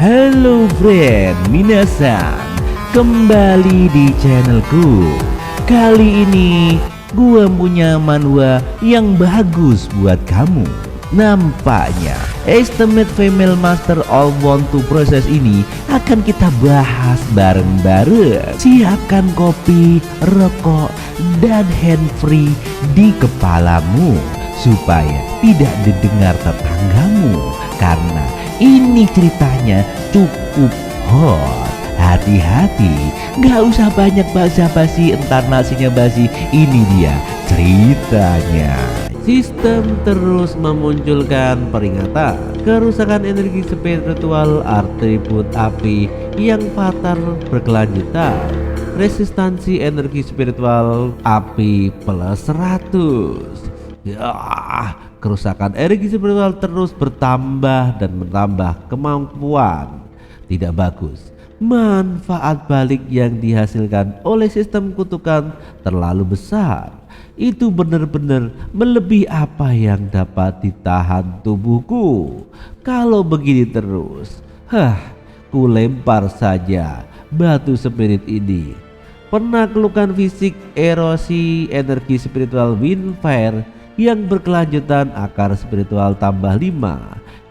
Halo friend, minasan, kembali di channelku. Kali ini gua punya manhwa yang bagus buat kamu. Nampaknya Estimate Female Master All Want to Process ini akan kita bahas bareng-bareng. Siapkan kopi, rokok, dan handfree di kepalamu supaya tidak didengar tetanggamu, karena ini ceritanya cukup hot. Hati-hati, gak usah banyak basa-basi, entar nasinya basi. Ini dia ceritanya. Sistem terus memunculkan peringatan kerusakan energi spiritual atribut api yang fatal berkelanjutan. Resistansi energi spiritual api plus 100. Ya, kerusakan energi spiritual terus bertambah dan bertambah. Kemampuan tidak bagus. Manfaat balik yang dihasilkan oleh sistem kutukan terlalu besar. Itu benar-benar melebihi apa yang dapat ditahan tubuhku. Kalau begini terus, ku lempar saja batu spirit ini. Penaklukan fisik erosi energi spiritual Windfire yang berkelanjutan, akar spiritual tambah 5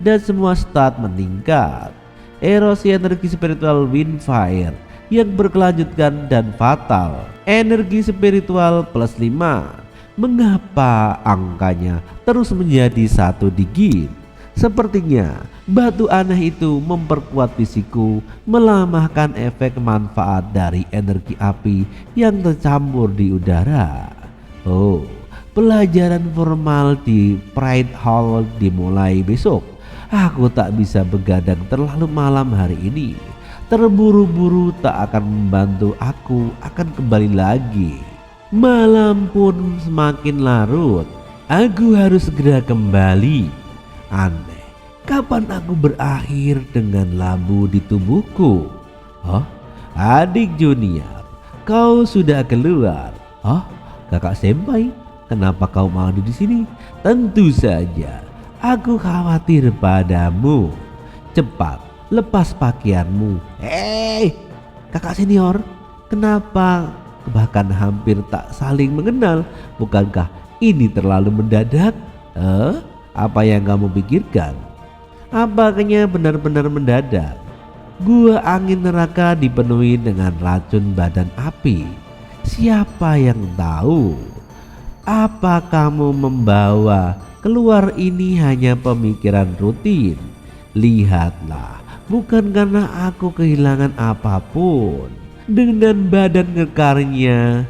dan semua stat meningkat. Erosi energi spiritual Windfire yang berkelanjutan dan fatal, energi spiritual plus 5. Mengapa angkanya terus menjadi 1 digit? Sepertinya batu aneh itu memperkuat fisikku, melemahkan efek manfaat dari energi api yang tercampur di udara. Oh, pelajaran formal di Pride Hall dimulai besok. Aku tak bisa begadang terlalu malam hari ini. Terburu-buru tak akan membantu aku akan kembali lagi. Malam pun semakin larut. Aku harus segera kembali. Aneh, kapan aku berakhir dengan labu di tubuhku? Adik junior, kau sudah keluar. Kakak senpai, kenapa kau mau di sini? Tentu saja, aku khawatir padamu. Cepat, lepas pakaianmu. Kakak senior, kenapa bahkan hampir tak saling mengenal? Bukankah ini terlalu mendadak? Apa yang kamu pikirkan? Apakah benar-benar mendadak? Gua angin neraka dipenuhi dengan racun badan api. Siapa yang tahu? Apa kamu membawa keluar ini hanya pemikiran rutin? Lihatlah, bukan karena aku kehilangan apapun. Dengan badan kekarnya,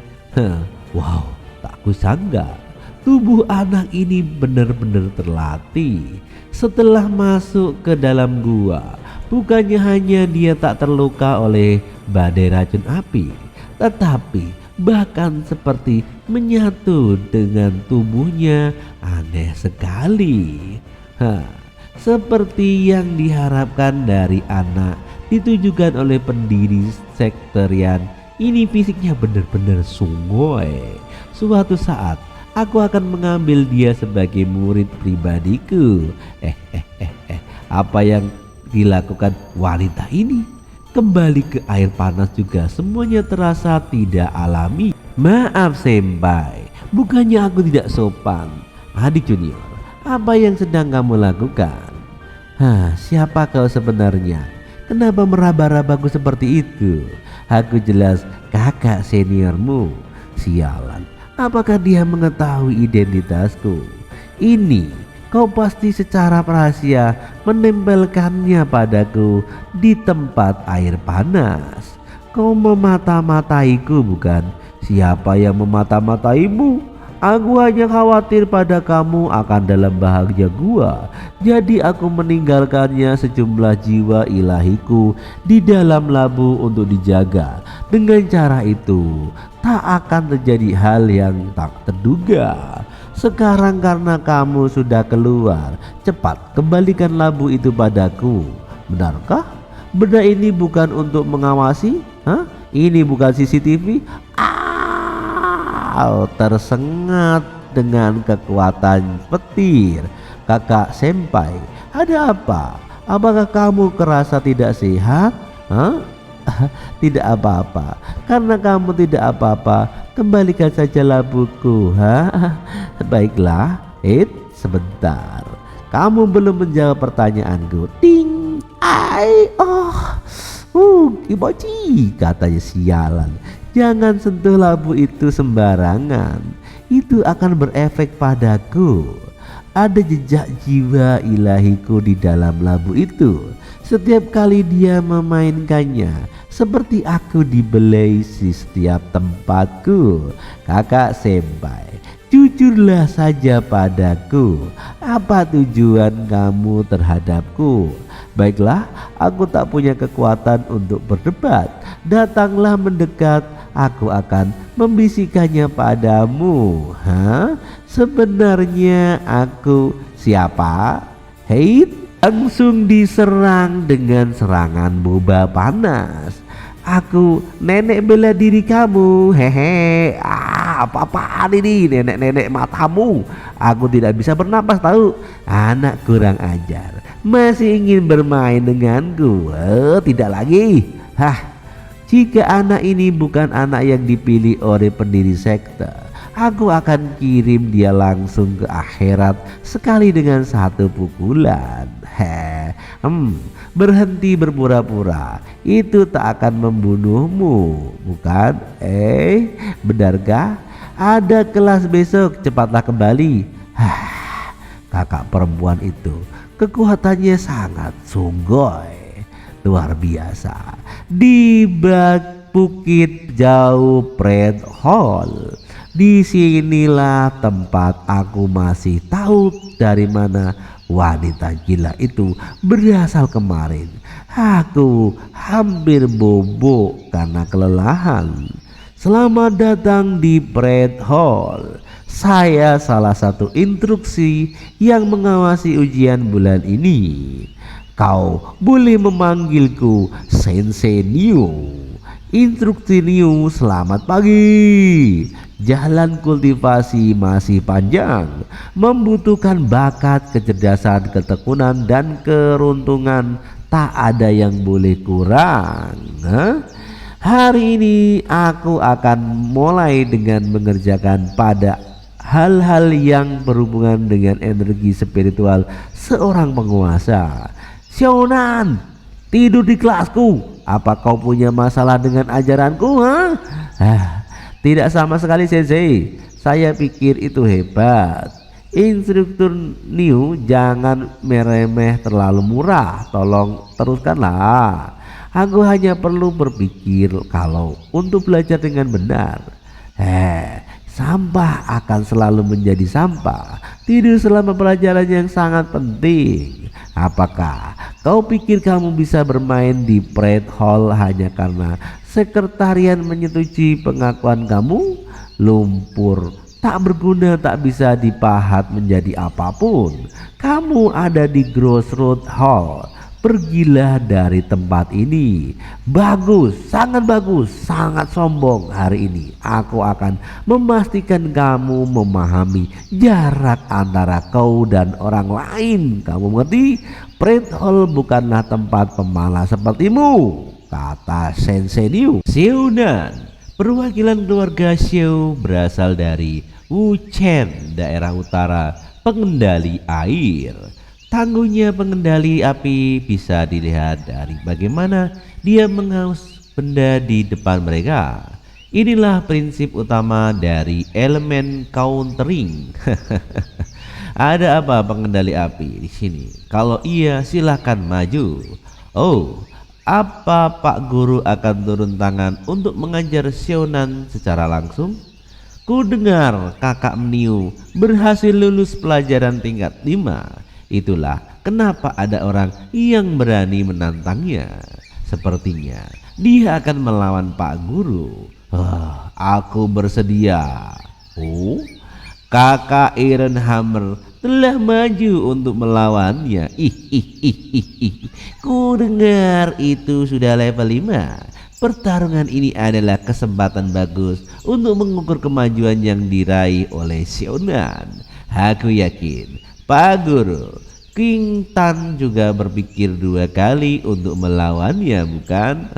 wow, tak kusangka tubuh anak ini benar-benar terlatih. Setelah masuk ke dalam gua, bukannya hanya dia tak terluka oleh badai racun api, tetapi bahkan seperti menyatu dengan tubuhnya. Aneh sekali. Seperti yang diharapkan dari anak ditujukan oleh pendiri sekterian ini, fisiknya benar-benar sungguh. Suatu saat aku akan mengambil dia sebagai murid pribadiku. Apa yang dilakukan wanita ini? Kembali ke air panas juga semuanya terasa tidak alami. Maaf senpai, bukannya aku tidak sopan. Adik junior, apa yang sedang kamu lakukan? Siapa kau sebenarnya? Kenapa meraba-rabaku seperti itu? Aku jelas kakak seniormu. Sialan, apakah dia mengetahui identitasku? Ini kau pasti secara rahasia menempelkannya padaku di tempat air panas. Kau memata-mataiku, bukan? Siapa yang memata-mataimu? Aku hanya khawatir pada kamu akan dalam bahagia gua. Jadi aku meninggalkannya sejumlah jiwa ilahiku di dalam labu untuk dijaga. Dengan cara itu tak akan terjadi hal yang tak terduga. Sekarang karena kamu sudah keluar, cepat kembalikan labu itu padaku. Benarkah? Benda ini bukan untuk mengawasi? Ini bukan CCTV? Tersengat dengan kekuatan petir. Kakak senpai, ada apa? apakah kamu kerasa tidak sehat? Hah? Tidak apa-apa, karena kamu tidak apa-apa, kembalikan saja labuku. Baiklah, sebentar, kamu belum menjawab pertanyaanku. Ting, ai, kiboci, katanya sialan. Jangan sentuh labu itu sembarangan, itu akan berefek padaku. Ada jejak jiwa ilahiku di dalam labu itu. Setiap kali dia memainkannya, seperti aku dibelai di setiap tempatku. Kakak senpai, jujurlah saja padaku, apa tujuan kamu terhadapku? Baiklah, aku tak punya kekuatan untuk berdebat. Datanglah mendekat, aku akan membisikkannya padamu. Sebenarnya aku siapa? Hei, langsung diserang dengan serangan boba panas. Aku nenek bela diri kamu. Hehe. Apa-apaan ini, nenek-nenek matamu? Aku tidak bisa bernapas tahu. Anak kurang ajar, masih ingin bermain denganku? Tidak lagi. Jika anak ini bukan anak yang dipilih oleh pendiri sekte, aku akan kirim dia langsung ke akhirat sekali dengan satu pukulan. Berhenti berpura-pura, itu tak akan membunuhmu, bukan? Benarkah? Ada kelas besok, cepatlah kembali. Kakak perempuan itu kekuatannya sangat sungguh luar biasa. Di bukit jauh Pred Hall, disinilah tempat aku masih tahu dari mana wanita gila itu berasal kemarin. Aku hampir bobo karena kelelahan. Selamat datang di Pred Hall. Saya salah satu instruksi yang mengawasi ujian bulan ini. Kau boleh memanggilku Sensei New. Instruksi New, selamat pagi. Jalan kultivasi masih panjang, membutuhkan bakat, kecerdasan, ketekunan, dan keruntungan. Tak ada yang boleh kurang. Hari ini aku akan mulai dengan mengerjakan pada hal-hal yang berhubungan dengan energi spiritual seorang penguasa. Shonan, tidur di kelasku. Apa kau punya masalah dengan ajaranku? Tidak sama sekali, Sensei. Saya pikir itu hebat. Instruktur New, jangan meremeh terlalu murah. Tolong teruskanlah. Aku hanya perlu berpikir kalau untuk belajar dengan benar. Sampah akan selalu menjadi sampah. Tidur selama pelajaran yang sangat penting. Apakah kau pikir kamu bisa bermain di Pred Hall hanya karena sekretarian menyetujui pengakuan kamu? Lumpur tak berguna, tak bisa dipahat menjadi apapun. Kamu ada di Crossroad Hall. Pergilah dari tempat ini. Bagus, sangat sombong. Hari ini aku akan memastikan kamu memahami jarak antara kau dan orang lain. Kamu mengerti? Pred Hall bukanlah tempat pemalas sepertimu, kata Sensei New. Xiunan, perwakilan keluarga Xiu, berasal dari Wuchen, daerah utara pengendali air. Tangguhnya pengendali api bisa dilihat dari bagaimana dia mengaus benda di depan mereka. Inilah prinsip utama dari elemen countering. Ada apa pengendali api di sini? Kalau iya, silahkan maju. Apa Pak Guru akan turun tangan untuk mengajar Xiunan secara langsung? Ku dengar kakak Mniu berhasil lulus pelajaran tingkat 5. Itulah kenapa ada orang yang berani menantangnya. Sepertinya dia akan melawan Pak Guru. Aku bersedia. Kakak Ironhammer telah maju untuk melawannya. Ku dengar itu sudah level 5. Pertarungan ini adalah kesempatan bagus untuk mengukur kemajuan yang diraih oleh Xiunan. Aku yakin Pak Guru, King Tan juga berpikir dua kali untuk melawannya, bukan?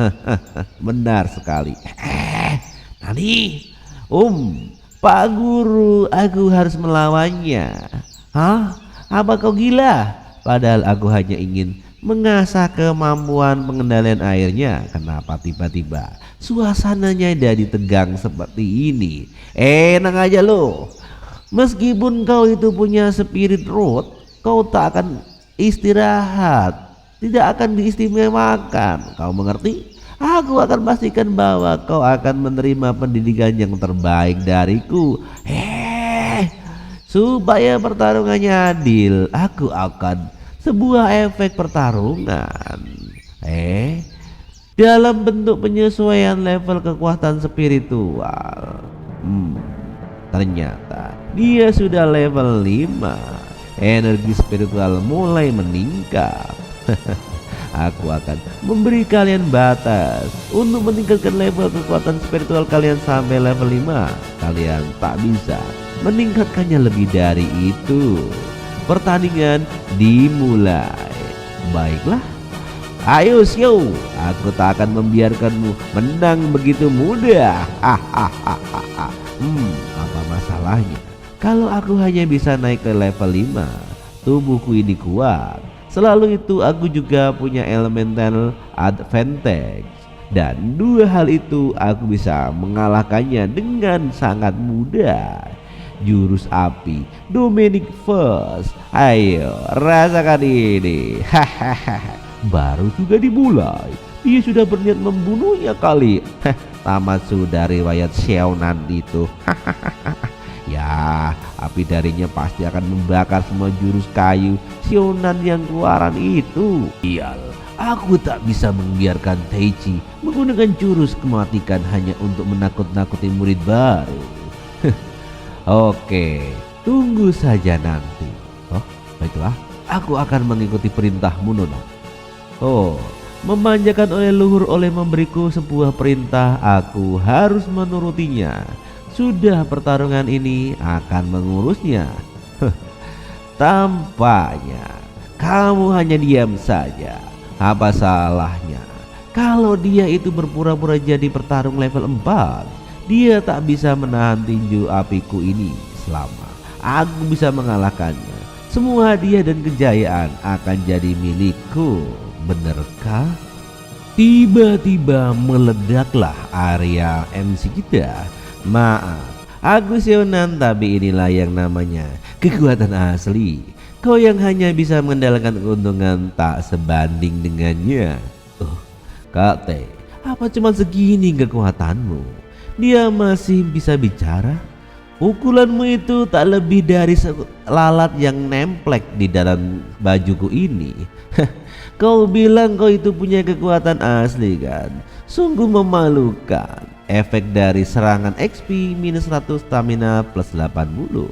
Benar sekali. Nani? Pak Guru, aku harus melawannya. Hah? Apa kau gila? Padahal aku hanya ingin mengasah kemampuan pengendalian airnya. Kenapa tiba-tiba suasananya jadi tegang seperti ini? Enak aja lo. Meskipun kau itu punya spirit root, kau tak akan istirahat, tidak akan diistimewakan. Kau mengerti? Aku akan pastikan bahwa kau akan menerima pendidikan yang terbaik dariku. Supaya pertarungannya adil, aku akan sebuah efek pertarungan. Dalam bentuk penyesuaian level kekuatan spiritual. Ternyata dia sudah level 5. Energi spiritual mulai meningkat. Aku akan memberi kalian batas untuk meningkatkan level kekuatan spiritual kalian sampai level 5. Kalian tak bisa meningkatkannya lebih dari itu. Pertandingan dimulai. Baiklah, ayo Xiao, aku tak akan membiarkanmu menang begitu mudah. Apa masalahnya kalau aku hanya bisa naik ke level 5? Tubuhku ini kuat. Selalu itu aku juga punya elemental advantage. Dan dua hal itu aku bisa mengalahkannya dengan sangat mudah. Jurus api Dominic First, ayo rasakan ini. Baru juga dimulai, dia sudah berniat membunuhnya kali. Tamat sudah riwayat Xiaonan itu. Ya, api darinya pasti akan membakar semua jurus kayu Xiaonan yang keluaran itu. Iyal, aku tak bisa membiarkan Taichi menggunakan jurus kematikan hanya untuk menakut-nakuti murid baru. Oke, tunggu saja nanti. Oh, baiklah, aku akan mengikuti perintahmu, Nona. Oh, memanjakan oleh luhur oleh memberiku sebuah perintah, aku harus menurutinya. Sudah, pertarungan ini akan mengurusnya. Tampaknya kamu hanya diam saja. Apa salahnya kalau dia itu berpura-pura jadi pertarung level 4? Dia tak bisa menahan tinju apiku ini selama aku bisa mengalahkannya. Semua hadiah dan kejayaan akan jadi milikku. Benarkah? Tiba-tiba meledaklah area MC kita. Maaf, aku Xiaonan, tapi inilah yang namanya kekuatan asli. Kau yang hanya bisa mengandalkan keuntungan tak sebanding dengannya. Kak Teh, apa cuma segini kekuatanmu? Dia masih bisa bicara? Pukulanmu itu tak lebih dari lalat yang nemplek di dalam bajuku ini. Kau bilang kau itu punya kekuatan asli kan? Sungguh memalukan. Efek dari serangan XP minus 100, stamina plus 80.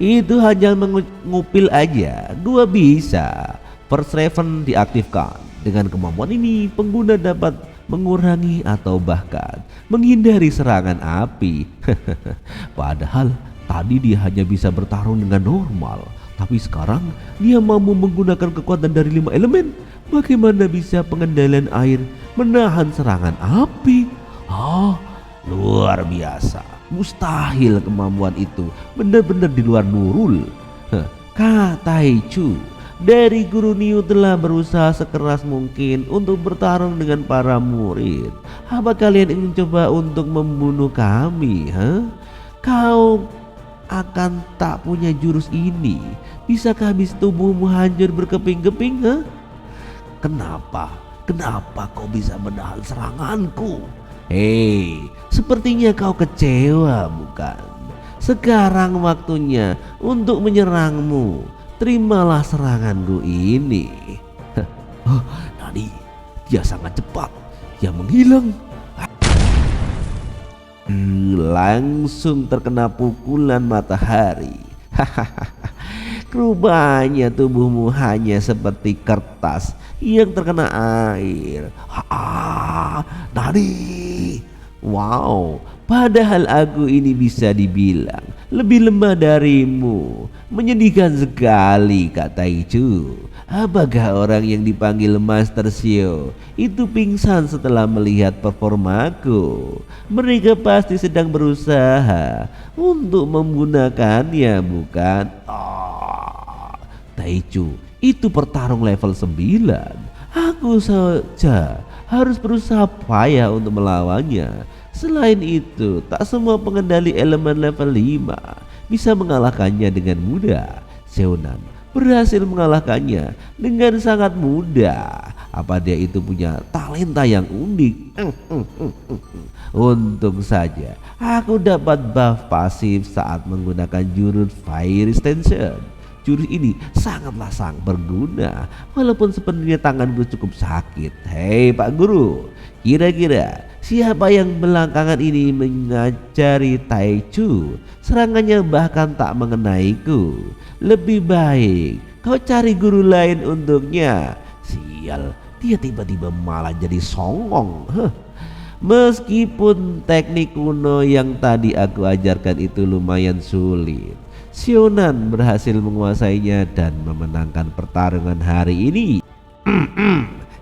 Itu hanya mengupil aja. Gua bisa. First Raven diaktifkan. Dengan kemampuan ini pengguna dapat mengurangi atau bahkan menghindari serangan api. Padahal tadi dia hanya bisa bertarung dengan normal, tapi sekarang dia mampu menggunakan kekuatan dari 5 elemen. Bagaimana bisa pengendalian air menahan serangan api? Luar biasa. Mustahil kemampuan itu, benar-benar di luar Nurul. Kak Taichu dari Guru Niu telah berusaha sekeras mungkin untuk bertarung dengan para murid. Apa kalian ingin coba untuk membunuh kami? Kau akan tak punya jurus ini. Bisakah habis tubuhmu hancur berkeping-keping? Kenapa kau bisa menahan seranganku? Sepertinya kau kecewa, bukan? Sekarang waktunya untuk menyerangmu. Terimalah seranganku ini. Nani, dia sangat cepat. Dia menghilang. Langsung terkena pukulan matahari. Rupanya tubuhmu hanya seperti kertas yang terkena air. Nani, wow, Padahal aku ini bisa dibilang lebih lemah darimu. Menyedihkan sekali, Kak Taichu. Apakah orang yang dipanggil Master Xiao itu pingsan setelah melihat performaku? Mereka pasti sedang berusaha untuk menggunakannya, bukan? Taichu, itu pertarung level 9. Aku saja harus berusaha payah untuk melawannya. Selain itu, tak semua pengendali elemen level 5 bisa mengalahkannya dengan mudah. Xiaonan berhasil mengalahkannya dengan sangat mudah. Apa dia itu punya talenta yang unik? Untung saja aku dapat buff pasif saat menggunakan jurus Fire Extension. Jurus ini sangat berguna, walaupun sebenarnya tanganku cukup sakit. Hei Pak Guru, kira-kira siapa yang belakangan ini mengajari Taichu? Serangannya bahkan tak mengenaiku. Lebih baik kau cari guru lain untuknya. Sial, dia tiba-tiba malah jadi songong. Meskipun teknik kuno yang tadi aku ajarkan itu lumayan sulit, Xiaonan berhasil menguasainya dan memenangkan pertarungan hari ini.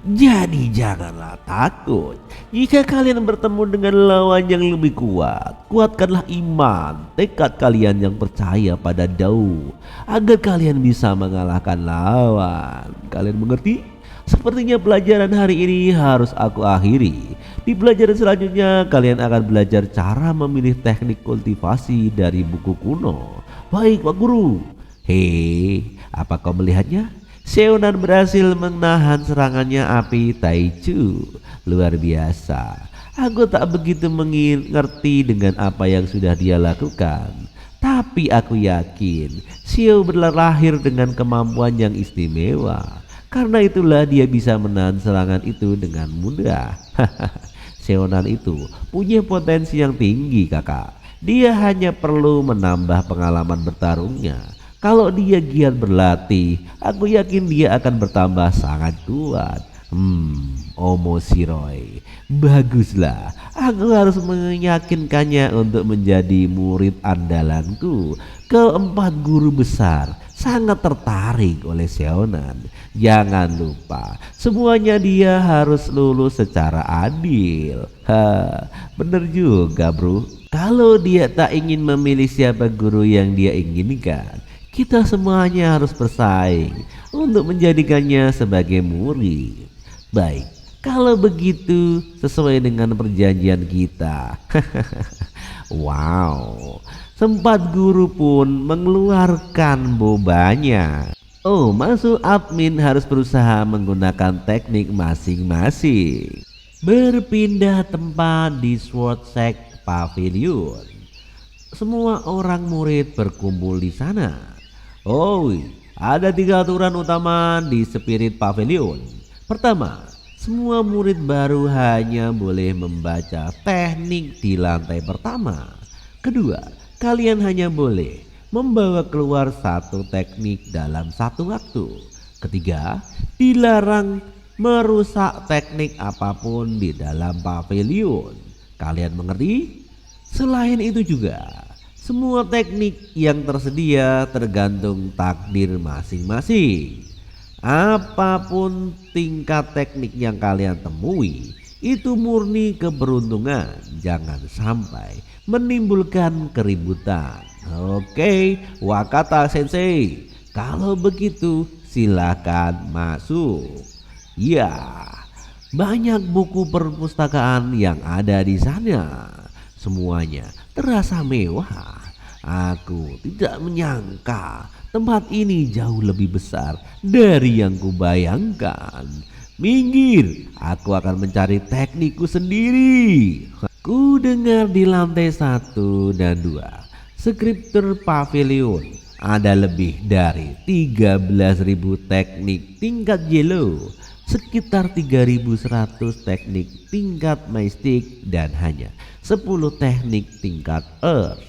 Jadi janganlah takut. Jika kalian bertemu dengan lawan yang lebih kuat, kuatkanlah iman, tekad kalian yang percaya pada Dao, agar kalian bisa mengalahkan lawan. Kalian mengerti? Sepertinya pelajaran hari ini harus aku akhiri. Di pelajaran selanjutnya kalian akan belajar cara memilih teknik kultivasi dari buku kuno. Baik Pak Guru. Hei, apa kau melihatnya? Xiaonan berhasil menahan serangannya api Taichu. Luar biasa. Aku tak begitu mengerti dengan apa yang sudah dia lakukan. Tapi aku yakin Xiao berlahir dengan kemampuan yang istimewa. Karena itulah dia bisa menahan serangan itu dengan mudah. Xiaonan itu punya potensi yang tinggi, kakak. Dia hanya perlu menambah pengalaman bertarungnya. Kalau dia giat berlatih, aku yakin dia akan bertambah sangat kuat. Omo Shiroi, baguslah. Aku harus meyakinkannya untuk menjadi murid andalanku. Keempat guru besar sangat tertarik oleh Xiaonan. Jangan lupa, semuanya dia harus lulus secara adil. Bener juga bro. Kalau dia tak ingin memilih siapa guru yang dia inginkan, kita semuanya harus bersaing untuk menjadikannya sebagai murid. Baik, kalau begitu sesuai dengan perjanjian kita. Wow, sempat guru pun mengeluarkan bobanya. Oh, masuk admin harus berusaha menggunakan teknik masing-masing. Berpindah tempat di Sword Sect Pavilion. Semua orang murid berkumpul di sana. Oh, ada 3 aturan utama di Spirit Pavilion. Pertama, semua murid baru hanya boleh membaca teknik di lantai pertama. Kedua, kalian hanya boleh membawa keluar 1 teknik dalam 1 waktu. Ketiga, dilarang merusak teknik apapun di dalam pavilion. Kalian mengerti? Selain itu juga, semua teknik yang tersedia tergantung takdir masing-masing. Apapun tingkat teknik yang kalian temui, itu murni keberuntungan. Jangan sampai menimbulkan keributan. Oke, Wakata Sensei, kalau begitu silakan masuk. Ya, banyak buku perpustakaan yang ada di sana. Semuanya terasa mewah. Aku tidak menyangka tempat ini jauh lebih besar dari yang kubayangkan. Minggir, aku akan mencari teknikku sendiri. Ku dengar di lantai 1 dan 2 Scripture Pavilion ada lebih dari 13.000 teknik tingkat yellow, sekitar 3.100 teknik tingkat mystic, dan hanya 10 teknik tingkat earth.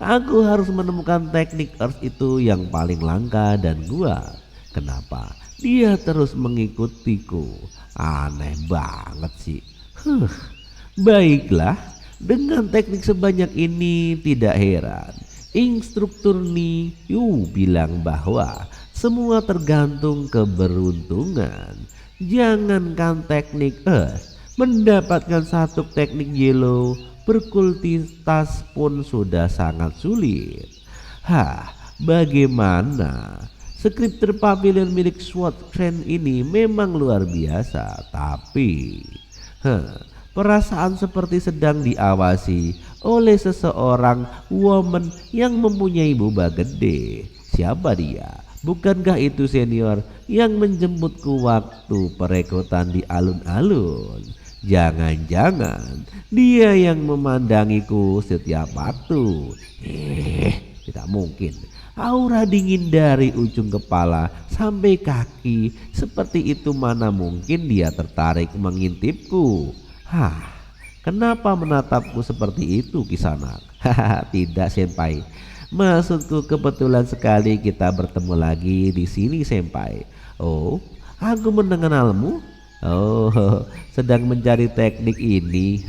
Aku harus menemukan teknik earth itu yang paling langka dan kuat. Kenapa dia terus mengikutiku? Aneh banget sih. Baiklah, Dengan teknik sebanyak ini tidak heran instruktur Niu bilang bahwa semua tergantung keberuntungan. Jangankan teknik Earth, mendapatkan satu teknik Yellow berkultivitas pun sudah sangat sulit. Bagaimana? Skriptor pavilion milik SWAT Trend ini memang luar biasa, tapi perasaan seperti sedang diawasi oleh seseorang woman yang mempunyai boba gede. Siapa dia? Bukankah itu senior yang menjemputku waktu perekrutan di alun-alun? Jangan-jangan dia yang memandangiku setiap waktu. Tidak mungkin. Aura dingin dari ujung kepala sampai kaki seperti itu, mana mungkin dia tertarik mengintipku. Kenapa menatapku seperti itu, Kisanak? Tidak, Senpai. Maksudku kebetulan sekali kita bertemu lagi di sini, Senpai. Oh, aku mengenalmu. Oh, sedang mencari teknik ini,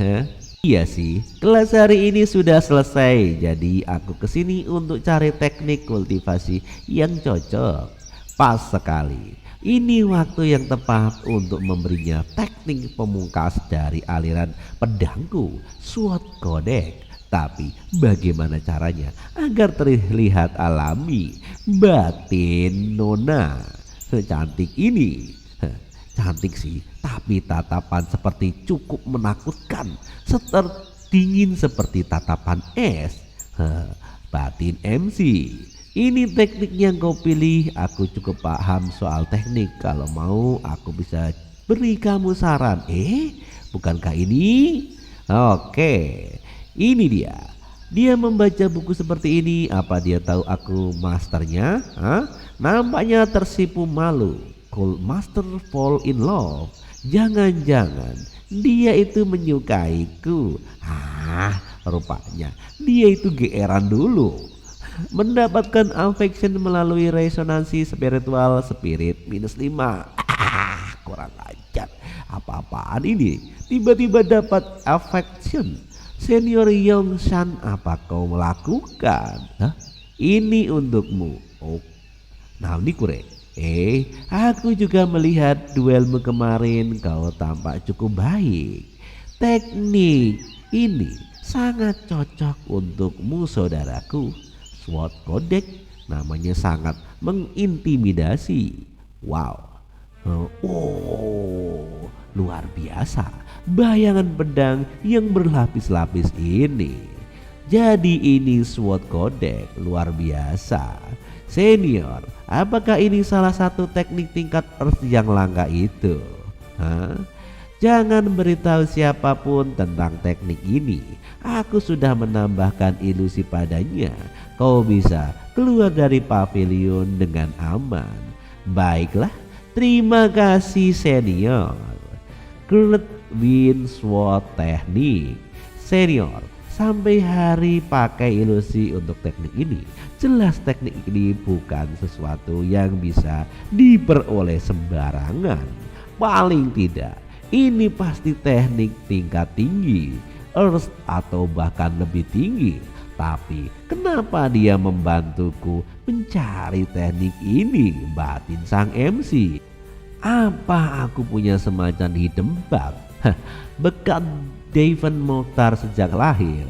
Iya sih, kelas hari ini sudah selesai. Jadi aku kesini untuk cari teknik kultivasi yang cocok. Pas sekali. Ini waktu yang tepat untuk memberinya teknik pemungkas dari aliran pedangku, SWAT Codex. Tapi bagaimana caranya agar terlihat alami? Batin Nona secantik ini. Cantik sih, tapi tatapan seperti cukup menakutkan, dingin seperti tatapan es. Batin MC, ini teknik yang kau pilih. Aku cukup paham soal teknik. Kalau mau aku bisa beri kamu saran. Bukankah ini? Oke, ini dia. Dia membaca buku seperti ini. Apa dia tahu aku masternya? Nampaknya tersipu malu. Cold Master fall in love. Jangan-jangan dia itu menyukaiku. Rupanya dia itu geeran dulu. Mendapatkan affection melalui resonansi spiritual spirit -5. Kurang ajar. Apa-apaan ini? Tiba-tiba dapat affection. Senior Yongshan, apa kau melakukan? Ini untukmu. Oh, nah ini kure. Aku juga melihat duelmu kemarin, kau tampak cukup baik. Teknik ini sangat cocok untukmu, saudaraku. SWAT Codex namanya sangat mengintimidasi. Wow. Luar biasa. Bayangan pedang yang berlapis-lapis ini. Jadi ini SWAT Codex luar biasa. Senior, apakah ini salah satu teknik tingkat Earth yang langka itu? Jangan beritahu siapapun tentang teknik ini. Aku sudah menambahkan ilusi padanya. Kau bisa keluar dari pavilion dengan aman. Baiklah, terima kasih senior. Kurt Win SWAT teknik. Senior, sampai hari pakai ilusi untuk teknik ini. Jelas teknik ini bukan sesuatu yang bisa diperoleh sembarangan. Paling tidak, ini pasti teknik tingkat tinggi, Earth atau bahkan lebih tinggi. Tapi kenapa dia membantuku mencari teknik ini, batin sang MC? Apa aku punya semacam hidden bug? Bekat Devon Mokhtar sejak lahir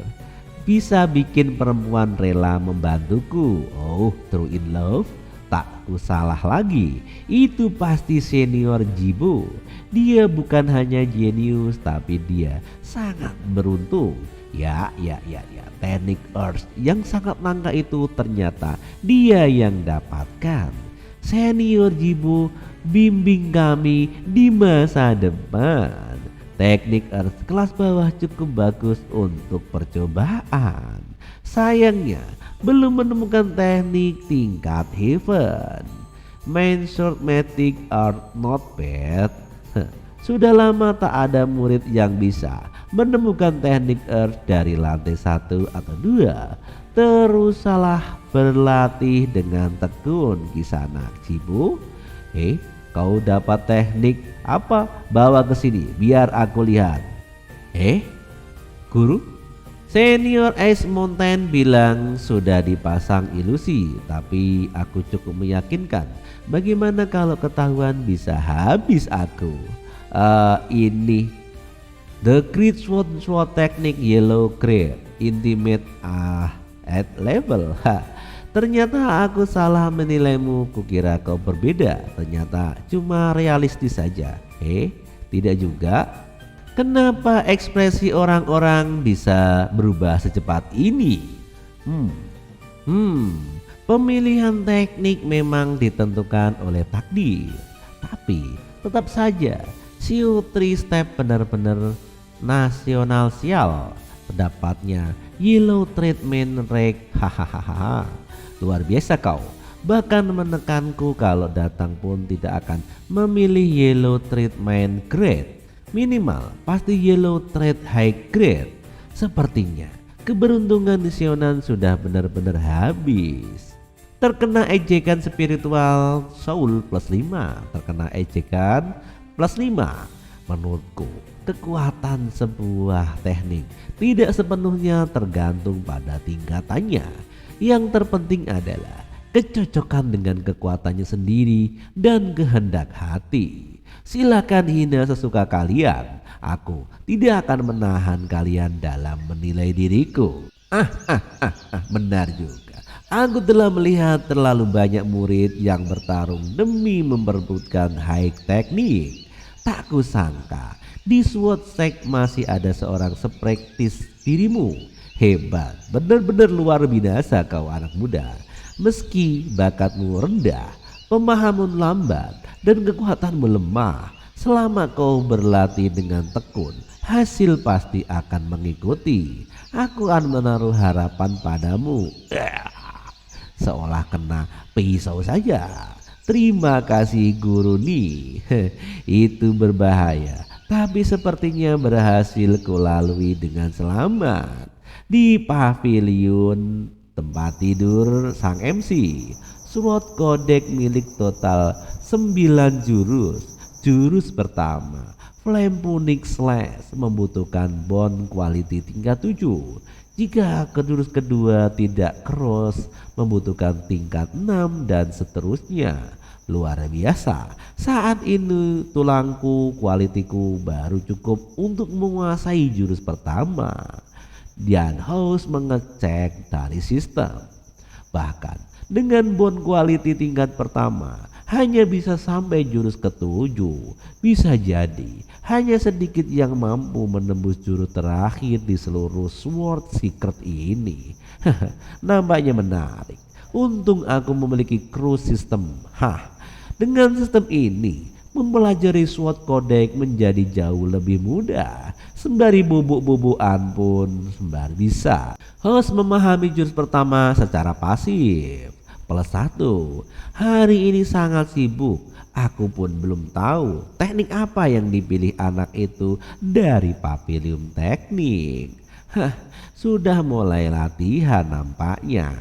bisa bikin perempuan rela membantuku. Oh, true in love? Tak ku salah lagi. Itu pasti senior Jibo. Dia bukan hanya jenius, tapi dia sangat beruntung. Ya. Teknik Earth yang sangat langka itu ternyata dia yang dapatkan. Senior Jibo bimbing kami di masa depan. Teknik Earth kelas bawah cukup bagus untuk percobaan. Sayangnya belum menemukan teknik tingkat Heaven. Main short matic are not bad. Sudah lama tak ada murid yang bisa menemukan teknik Earth dari lantai 1 atau 2. Teruslah berlatih dengan tekun, Kisanak Jibo. Kau dapat teknik apa? Bawa ke sini biar aku lihat. Guru, Senior Ice Mountain bilang sudah dipasang ilusi, tapi aku cukup meyakinkan. Bagaimana kalau ketahuan bisa habis aku. Ini The Great Sword Technique Yellow Grade Intimate at level. Ternyata aku salah menilaimu. Kukira kau berbeda. Ternyata cuma realistis saja. Tidak juga. Kenapa ekspresi orang-orang bisa berubah secepat ini? Pemilihan teknik memang ditentukan oleh takdir. Tapi tetap saja Siu 3 Step benar-benar nasional sial. Pendapatnya Yellow Treatment Rate. Hahaha. Luar biasa kau. Bahkan menekanku kalau datang pun tidak akan memilih Yellow Treatment Grade. Minimal pasti Yellow Trade High Grade. Sepertinya keberuntungan Sionan sudah benar-benar habis. Terkena ejekan spiritual Soul +5. Terkena ejekan +5. Menurutku kekuatan sebuah teknik tidak sepenuhnya tergantung pada tingkatannya. Yang terpenting adalah kecocokan dengan kekuatannya sendiri dan kehendak hati. Silakan hina sesuka kalian. Aku tidak akan menahan kalian dalam menilai diriku. Benar juga. Aku telah melihat terlalu banyak murid yang bertarung demi memperebutkan high teknik. Tak kusangka di SWOT Sect masih ada seorang sepraktis dirimu. Hebat, benar-benar luar biasa kau anak muda. Meski bakatmu rendah, pemahaman lambat, dan kekuatanmu lemah, selama kau berlatih dengan tekun, hasil pasti akan mengikuti. Aku akan menaruh harapan padamu. Seolah kena pisau saja. Terima kasih guru nih. Itu berbahaya, tapi sepertinya berhasil kulalui dengan selamat. Di pavilion tempat tidur sang MC, SWOT Codex milik total 9 jurus. Jurus pertama Flame Punic Slash membutuhkan bond quality tingkat 7. Jika jurus kedua tidak cross membutuhkan tingkat 6 dan seterusnya. Luar biasa. Saat ini tulangku kualitiku baru cukup untuk menguasai jurus pertama dan harus mengecek dari sistem. Bahkan dengan bond quality tingkat pertama hanya bisa sampai jurus ke-7. Bisa jadi hanya sedikit yang mampu menembus jurus terakhir di seluruh Sword Secret ini. Nampaknya menarik. Untung aku memiliki cruise system. Dengan sistem ini mempelajari SWOT Codex menjadi jauh lebih mudah. Sembari bubuk-bubukan pun sembari bisa. Harus memahami jurus pertama secara pasif. +1. Hari ini sangat sibuk. Aku pun belum tahu teknik apa yang dipilih anak itu dari pavilion teknik. Sudah mulai latihan nampaknya.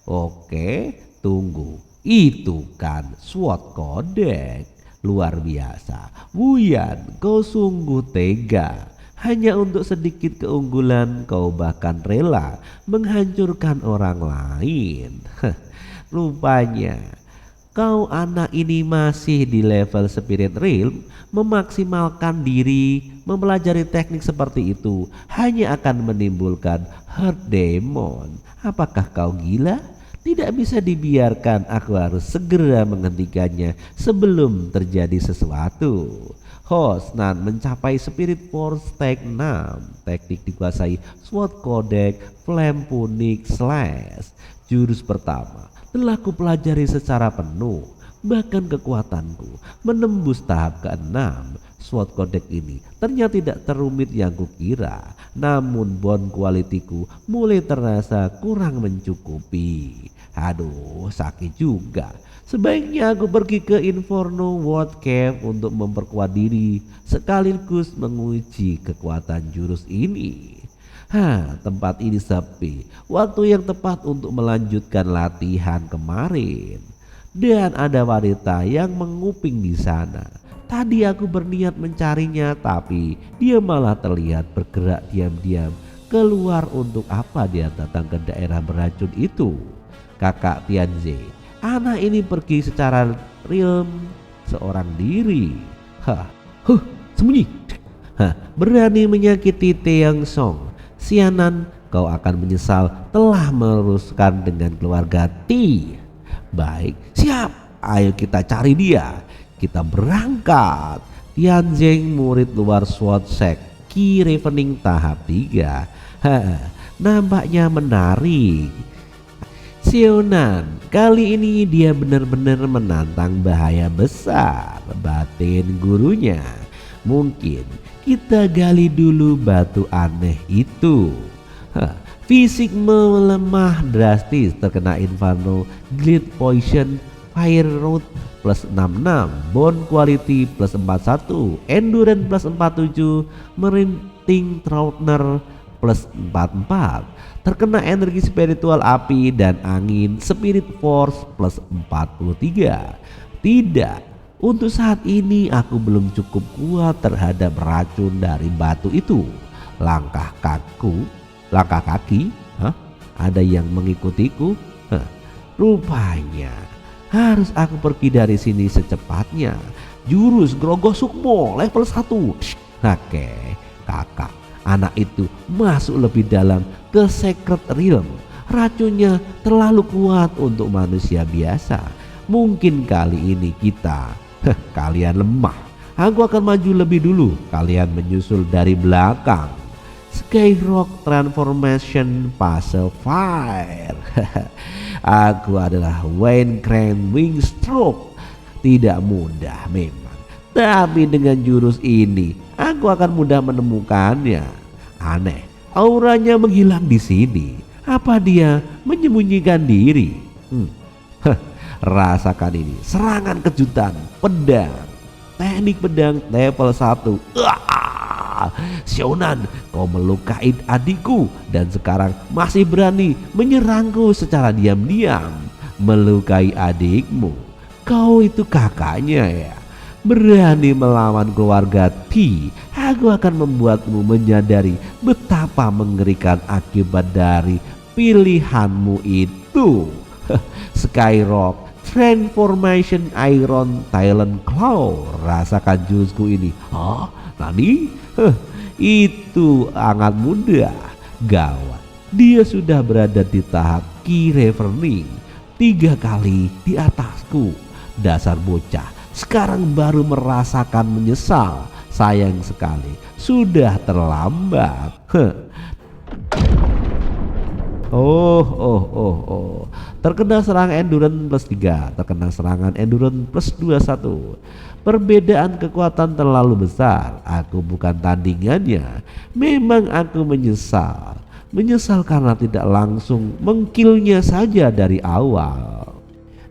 Oke, tunggu. Itu kan SWOT Codex. Luar biasa. Wuyan, kau sungguh tega. Hanya untuk sedikit keunggulan kau bahkan rela menghancurkan orang lain. Rupanya kau anak ini masih di level Spirit Realm. Memaksimalkan diri mempelajari teknik seperti itu hanya akan menimbulkan herd demon. Apakah kau gila? Tidak bisa dibiarkan. Aku harus segera menghentikannya sebelum terjadi sesuatu. Hosnan mencapai Spirit Force Tag 6. Teknik dikuasai SWOT Codex Flame Punic Slash. Jurus pertama telah kupelajari secara penuh. Bahkan kekuatanku menembus tahap ke-6. SWOT Codex ini ternyata tidak terumit yang kukira. Namun bond quality-ku mulai terasa kurang mencukupi. Aduh, sakit juga. Sebaiknya aku pergi ke Inferno World Cave untuk memperkuat diri sekaligus menguji kekuatan jurus ini. Tempat ini sepi. Waktu yang tepat untuk melanjutkan latihan kemarin. Dan ada wanita yang menguping di sana. Tadi aku berniat mencarinya, tapi dia malah terlihat bergerak diam-diam Keluar untuk apa dia datang ke daerah beracun itu? Kakak Tianze, anak ini pergi secara real seorang diri. Sembunyi. Berani menyakiti Tiang Song. Sianan, kau akan menyesal telah meneruskan dengan keluarga Ti. Baik, siap. Ayo kita cari dia. Kita berangkat. Tianzeng, murid luar SWOT Sek Key Ravening tahap 3. Nampaknya menarik. Sionan, kali ini dia benar-benar menantang bahaya besar, batin gurunya. Mungkin kita gali dulu batu aneh itu. Fisik melemah drastis terkena Inferno, Glit Poison, Fire Root plus 66, Bone Quality plus 41, Endurance plus 47, Merinting Trautner plus 44, terkena energi spiritual api dan angin Spirit Force plus 43. Tidak, untuk saat ini aku belum cukup kuat terhadap racun dari batu itu. Langkah kaki, ada yang mengikutiku. Rupanya harus aku pergi dari sini secepatnya. Jurus Grogo Sukmo level 1. Oke, kakak, anak itu masuk lebih dalam ke Secret Realm. Racunnya terlalu kuat untuk manusia biasa. Mungkin kali ini kalian lemah. Aku akan maju lebih dulu, kalian menyusul dari belakang. Skyrock Transformation Fase Fire. Aku adalah Wayne Crane Wingstroke. Tidak mudah memang, tapi dengan jurus ini aku akan mudah menemukannya. Aneh, auranya menghilang di sini. Apa dia menyembunyikan diri? Rasakan ini, serangan kejutan pedang. Teknik pedang level 1. Sionan, kau melukai adikku dan sekarang masih berani menyerangku secara diam-diam. Melukai adikmu? Kau itu kakaknya ya? Berani melawan keluarga T. Aku akan membuatmu menyadari betapa mengerikan akibat dari pilihanmu itu. Skyrock Transformation Iron Talon Claw. Rasakan jurusku ini. Nani? Itu sangat mudah. Gawat, dia sudah berada di tahap Key Ravening 3 kali di atasku. Dasar bocah, sekarang baru merasakan menyesal. Sayang sekali, sudah terlambat. Terkena serangan Endurance plus 3, terkena serangan Endurance plus 21. Perbedaan kekuatan terlalu besar. Aku bukan tandingannya. Memang aku menyesal. Menyesal karena tidak langsung mengkillnya saja dari awal.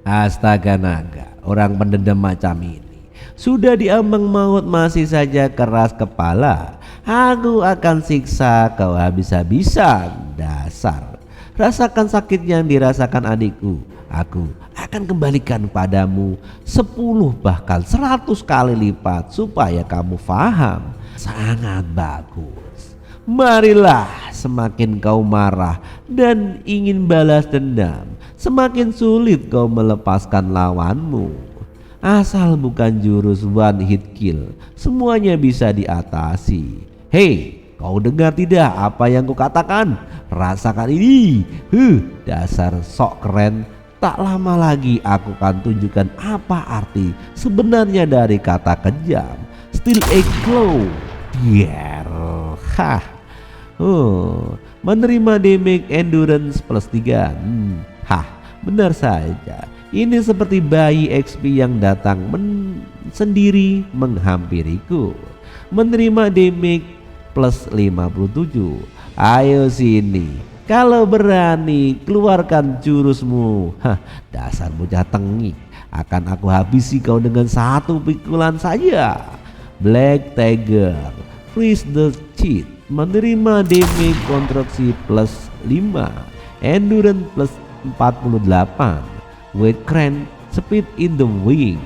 Astaga naga, orang pendendam macam ini sudah diambang maut masih saja keras kepala. Aku akan siksa kau habis-habisan. Dasar, rasakan sakit yang dirasakan adikku. Aku akan kembalikan padamu 10 bahkan 100 kali lipat supaya kamu paham. Sangat bagus. Marilah, semakin kau marah dan ingin balas dendam, semakin sulit kau melepaskan lawanmu. Asal bukan jurus one hit kill, semuanya bisa diatasi. Hei, kau dengar tidak apa yang kukatakan? Rasakan ini. Dasar sok keren. Tak lama lagi aku akan tunjukkan apa arti sebenarnya dari kata kejam. Steel Egg Claw. Menerima damage Endurance plus 3. Benar saja. Ini seperti bayi XP yang datang sendiri menghampiriku. Menerima damage plus 57. Ayo sini. Kalau berani keluarkan jurusmu. Dasar bocah tengik. Akan aku habisi kau dengan satu pikulan saja. Black Tiger Freeze the Cheat. Menerima damage konstruksi plus 5, Endurance plus 48, Weight Crane Speed in the Wing.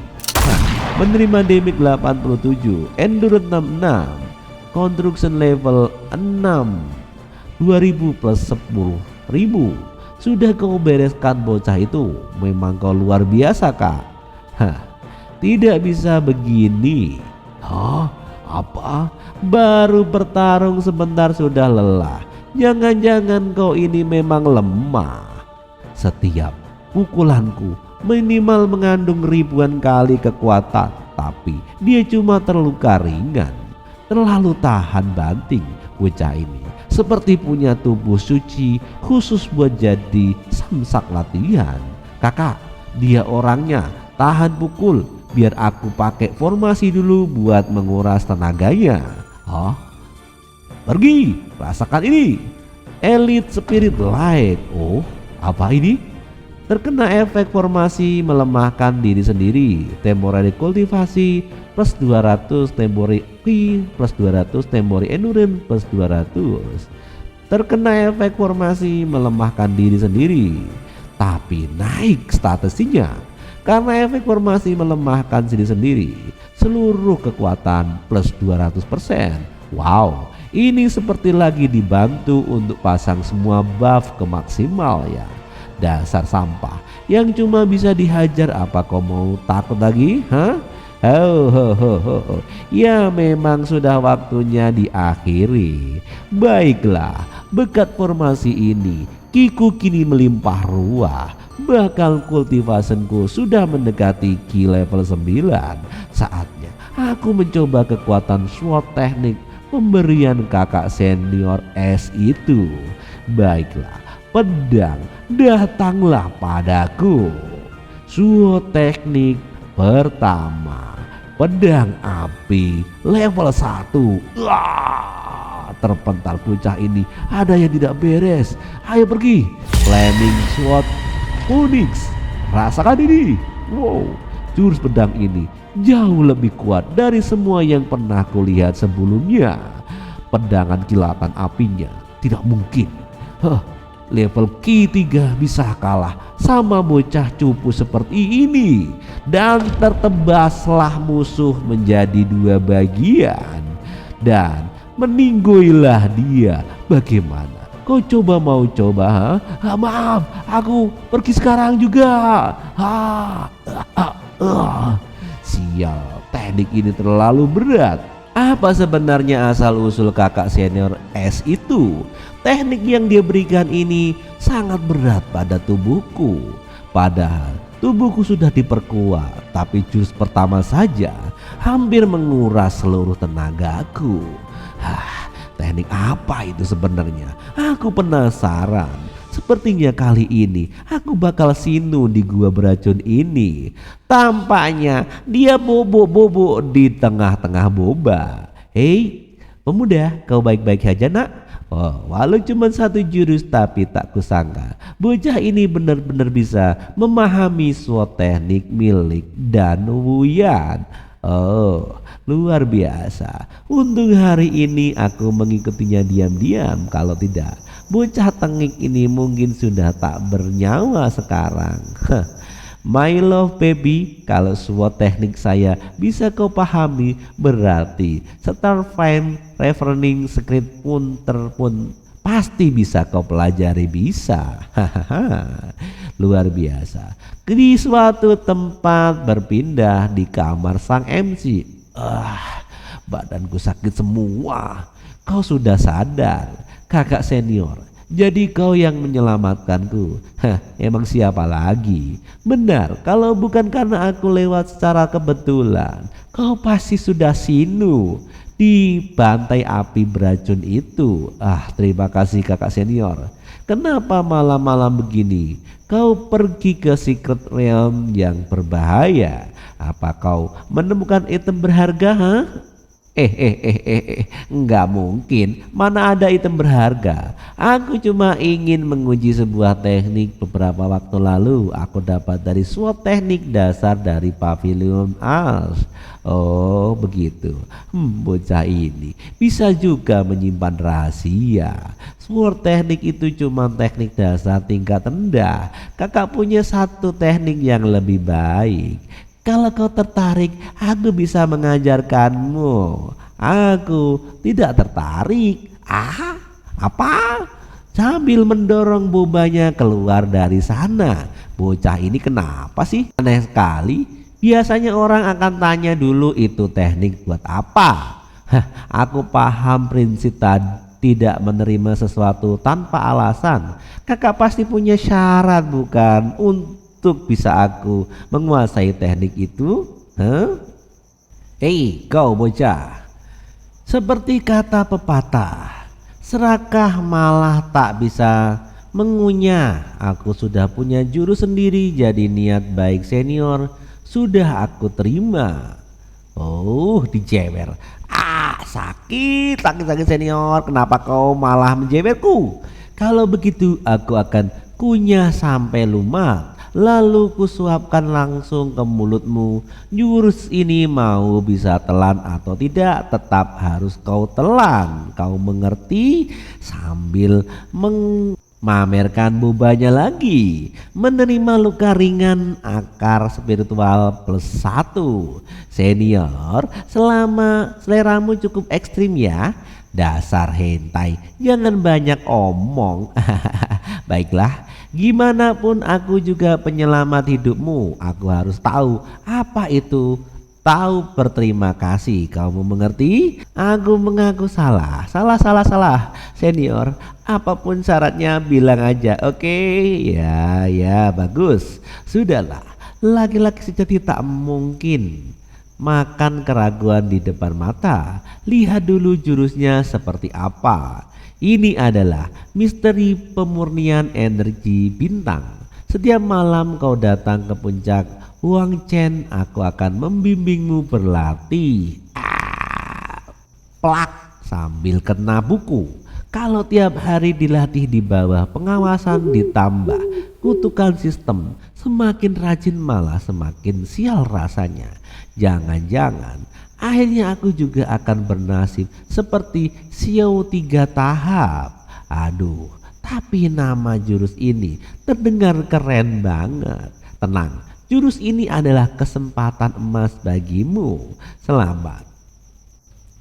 Menerima damage 87, Endurance 66, Construction level 6. 2000 plus 10.000. Sudah kau bereskan bocah itu. Memang kau luar biasa, Kak. Hah, tidak bisa begini. Hah, apa? Baru bertarung sebentar sudah lelah. Jangan-jangan kau ini memang lemah. Setiap pukulanku minimal mengandung ribuan kali kekuatan, tapi dia cuma terluka ringan. Terlalu tahan banting bocah ini. Seperti punya tubuh suci khusus buat jadi samsak latihan. Kakak, dia orangnya tahan pukul. Biar aku pakai formasi dulu buat menguras tenaganya. Hah? Pergi, rasakan ini. Elite Spirit Light. Oh, apa ini? Terkena efek formasi melemahkan diri sendiri. Temporary kultivasi plus 200, temporary Ki plus 200, temporary endurance plus 200. Terkena efek formasi melemahkan diri sendiri, tapi naik statusnya. Karena efek formasi melemahkan diri sendiri, seluruh kekuatan plus 200%. Wow, ini seperti lagi dibantu untuk pasang semua buff ke maksimal ya. Dasar sampah yang cuma bisa dihajar. Apa kau mau takut lagi? Hah? Ho. Ya memang sudah waktunya diakhiri. Baiklah, berkat formasi ini Kiku kini melimpah ruah. Bahkan kultivationku sudah mendekati Ki level 9. Saatnya aku mencoba kekuatan SWORD teknik pemberian kakak senior S itu. Baiklah, pedang datanglah padaku. SWORD teknik pertama, pedang api level 1. Terpental bocah ini, ada yang tidak beres. Ayo pergi. Flaming Sword Onyx, rasakan ini. Wow, jurus pedang ini jauh lebih kuat dari semua yang pernah kulihat sebelumnya. Pedangan kilatan apinya tidak mungkin. Level Ki 3 bisa kalah sama bocah cupu seperti ini. Dan tertebaslah musuh menjadi 2 bagian dan meninggoilah dia. Bagaimana? Kau mau coba? Maaf, aku pergi sekarang juga. Sial, teknik ini terlalu berat. Apa sebenarnya asal usul kakak senior S itu? Teknik yang dia berikan ini sangat berat pada tubuhku. Padahal tubuhku sudah diperkuat, tapi jurus pertama saja hampir menguras seluruh tenagaku. Teknik apa itu sebenarnya? Aku penasaran. Sepertinya kali ini aku bakal sinu di gua beracun ini. Tampaknya dia bobok-bobok di tengah-tengah boba. Hei pemuda, kau baik-baik saja nak? Oh, walau cuma 1 jurus, tapi tak kusangka bocah ini benar-benar bisa memahami SWORD teknik milik Dan Wuyan. Oh, luar biasa. Untung hari ini aku mengikutinya diam-diam. Kalau tidak, bocah tengik ini mungkin sudah tak bernyawa sekarang. My love baby, kalau SWORD teknik saya bisa kau pahami, berarti Starfire Referencing Script pun pasti bisa kau pelajari. Bisa. Luar biasa. Di suatu tempat berpindah di kamar sang MC. Badanku sakit semua. Kau sudah sadar, kakak senior. Jadi kau yang menyelamatkanku. Emang siapa lagi? Benar, kalau bukan karena aku lewat secara kebetulan, kau pasti sudah sinu di bantai api beracun itu. Terima kasih kakak senior. Kenapa malam-malam begini kau pergi ke secret realm yang berbahaya? Apa kau menemukan item berharga? Enggak mungkin, mana ada item berharga. Aku cuma ingin menguji sebuah teknik beberapa waktu lalu. Aku dapat dari SWORD teknik dasar dari Pavilion Ars. Oh begitu. Bocah ini bisa juga menyimpan rahasia. SWORD teknik itu cuma teknik dasar tingkat rendah. Kakak punya satu teknik yang lebih baik. Kalau kau tertarik, aku bisa mengajarkanmu. Aku tidak tertarik. Apa? Sambil mendorong bobanya keluar dari sana. Bocah ini kenapa sih? Aneh sekali. Biasanya orang akan tanya dulu itu teknik buat apa. Hah, aku paham prinsip tidak menerima sesuatu tanpa alasan. Kakak pasti punya syarat bukan untuk bisa aku menguasai teknik itu? Hah? Hei kau bocah, seperti kata pepatah, serakah malah tak bisa mengunyah. Aku sudah punya jurus sendiri, jadi niat baik senior sudah aku terima. Oh, dijewer. Sakit senior. Kenapa kau malah menjewerku? Kalau begitu aku akan kunyah sampai lumat, lalu kusuapkan langsung ke mulutmu. Jurus ini mau bisa telan atau tidak, tetap harus kau telan. Kau mengerti? Sambil memamerkan bobanya lagi. Menerima luka ringan akar spiritual +1. Senior, selama seleramu cukup ekstrim ya. Dasar hentai, jangan banyak omong. Baiklah, gimana pun aku juga penyelamat hidupmu. Aku harus tahu apa itu tahu berterima kasih. Kamu mengerti? Aku mengaku salah. Senior, apapun syaratnya bilang aja. Oke, ya bagus. Sudahlah, laki-laki sejati tak mungkin makan keraguan di depan mata. Lihat dulu jurusnya seperti apa. Ini adalah misteri pemurnian energi bintang. Setiap malam kau datang ke puncak Huang Chen, aku akan membimbingmu berlatih. Plak sambil kena buku. Kalau tiap hari dilatih di bawah pengawasan ditambah kutukan sistem, semakin rajin malah semakin sial rasanya. Jangan-jangan akhirnya aku juga akan bernasib seperti Xiao 3 tahap. Aduh, tapi nama jurus ini terdengar keren banget. Tenang, jurus ini adalah kesempatan emas bagimu.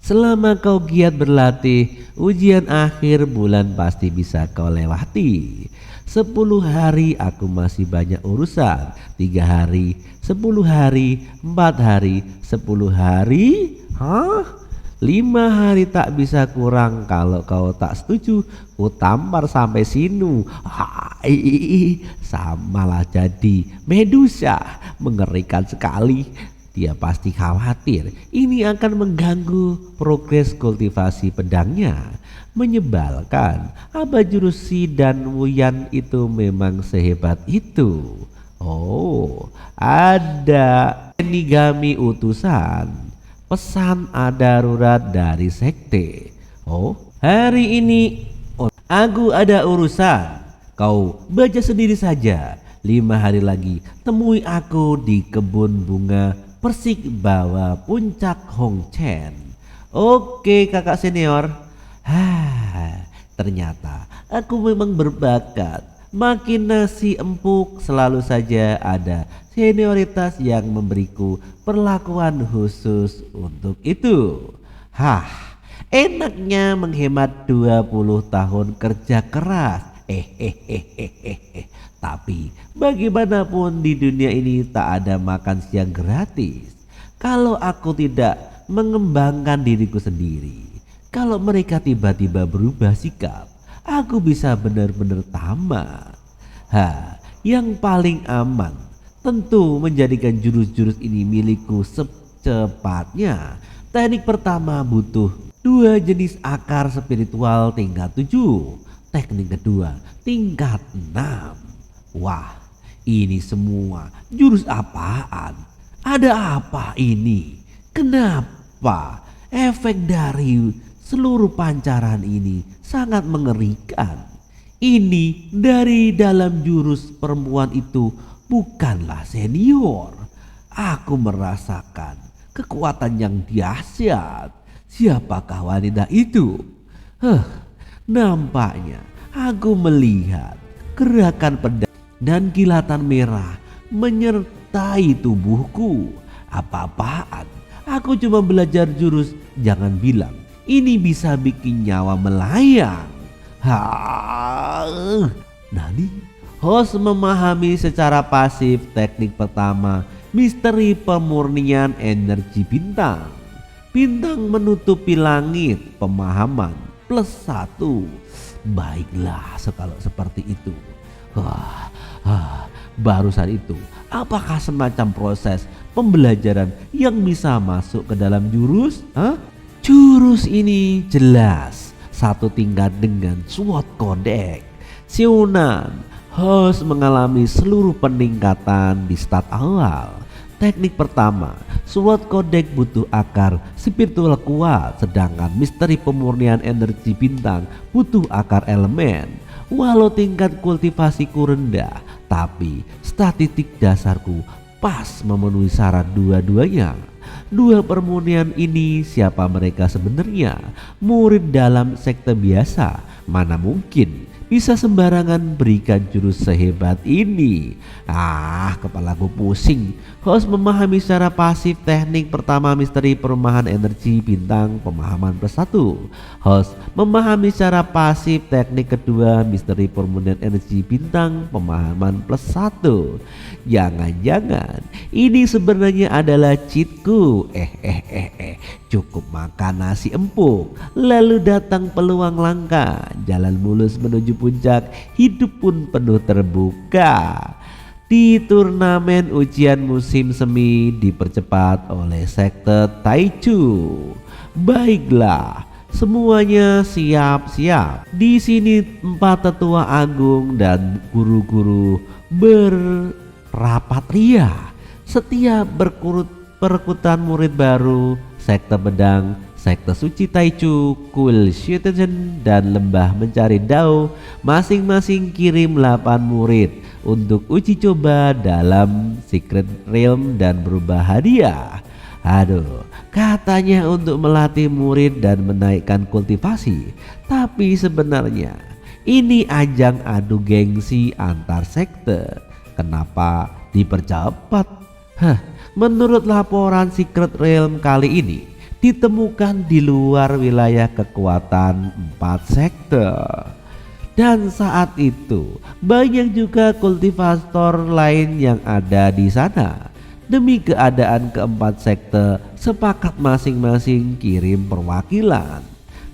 Selama kau giat berlatih, ujian akhir bulan pasti bisa kau lewati. 10 hari aku masih banyak urusan. 3 hari, 10 hari, 4 hari, 10 hari. 5 hari tak bisa kurang. Kalau kau tak setuju, ku tampar sampai sinu. Samalah jadi Medusa. Mengerikan sekali. Dia pasti khawatir ini akan mengganggu progres kultivasi pedangnya. Menyebalkan, apa jurus Si dan Wuyan itu memang sehebat itu? Oh, ada Shinigami utusan, pesan darurat dari sekte. Oh, hari ini aku ada urusan. Kau baca sendiri saja. 5 hari lagi temui aku di kebun bunga persik bawah puncak Hong Chen. Oke kakak senior. Ternyata aku memang berbakat. Makin nasi empuk, selalu saja ada senioritas yang memberiku perlakuan khusus untuk itu. Enaknya menghemat 20 tahun kerja keras. Tapi bagaimanapun di dunia ini tak ada makan siang gratis. Kalau aku tidak mengembangkan diriku sendiri, kalau mereka tiba-tiba berubah sikap, aku bisa benar-benar tamat. Yang paling aman tentu menjadikan jurus-jurus ini milikku secepatnya. Teknik pertama butuh 2 jenis akar spiritual tingkat 7. Teknik kedua tingkat 6. Wah, ini semua jurus apaan? Ada apa ini? Kenapa efek dari seluruh pancaran ini sangat mengerikan? Ini dari dalam jurus perempuan itu bukanlah senior. Aku merasakan kekuatan yang dahsyat. Siapakah wanita itu? Nampaknya aku melihat gerakan pedang dan kilatan merah menyertai tubuhku. Apa-apaan? Aku cuma belajar jurus. Jangan bilang ini bisa bikin nyawa melayang. Nani? Host memahami secara pasif teknik pertama, misteri pemurnian energi bintang. Bintang menutupi langit, pemahaman +1. Baiklah kalau seperti itu. Barusan itu, apakah semacam proses pembelajaran yang bisa masuk ke dalam jurus? Jurus ini jelas satu tingkat dengan SWOT Codex. Sionan Host mengalami seluruh peningkatan di start awal. Teknik pertama, SWOT Codex butuh akar spiritual kuat, sedangkan misteri pemurnian energi bintang butuh akar elemen. Walau tingkat kultivasiku rendah, tapi statistik dasarku pas memenuhi syarat dua-duanya. Dua permurnian ini siapa mereka sebenarnya? Murid dalam sekte biasa, mana mungkin bisa sembarangan berikan jurus sehebat ini. Kepalaku pusing. Host memahami secara pasif teknik pertama, misteri perumahan energi bintang, pemahaman +1. Host memahami secara pasif teknik kedua, misteri perumahan energi bintang, pemahaman +1. Jangan-jangan ini sebenarnya adalah cheatku. Cukup makan nasi empuk, lalu datang peluang langka. Jalan mulus menuju puncak, hidup pun penuh terbuka. Di turnamen ujian musim semi dipercepat oleh sekte Taichu. Baiklah, semuanya siap-siap. Di sini 4 tetua agung dan guru-guru berrapat ria. Setiap perkutan murid baru, sekte pedang, sekte suci Taichu, Kul Shiten dan lembah mencari Dao masing-masing kirim 8 murid untuk uji coba dalam Secret Realm dan berubah hadiah. Katanya untuk melatih murid dan menaikkan kultivasi, tapi sebenarnya ini ajang adu gengsi antar sekte. Kenapa dipercepat? Menurut laporan Secret Realm kali ini ditemukan di luar wilayah kekuatan 4 sekte. Dan saat itu banyak juga kultivator lain yang ada di sana. Demi keadaan keempat sekte sepakat masing-masing kirim perwakilan.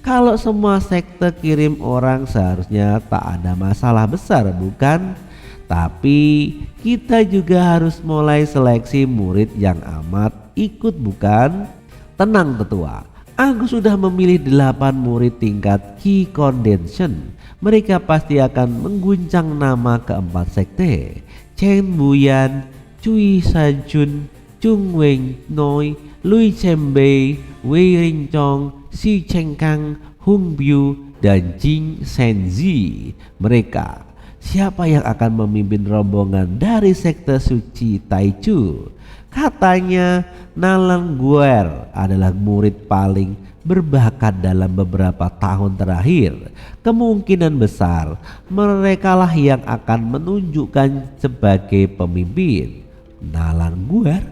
Kalau semua sekte kirim orang seharusnya tak ada masalah besar, bukan? Tapi kita juga harus mulai seleksi murid yang amat ikut, bukan? Tenang tetua, aku sudah memilih 8 murid tingkat Key Condensation. Mereka pasti akan mengguncang nama keempat sekte. Chen Buyan, Cui Sanchun, Chung Weng Noi, Lui Chembei, Wei Ringchong, Si Chengkang, Hung Biu, dan Jing Senzi. Mereka, siapa yang akan memimpin rombongan dari sekte suci Taichu? Katanya Nalan Guer adalah murid paling berbakat dalam beberapa tahun terakhir. Kemungkinan besar merekalah yang akan menunjukkan sebagai pemimpin. Nalan Guer?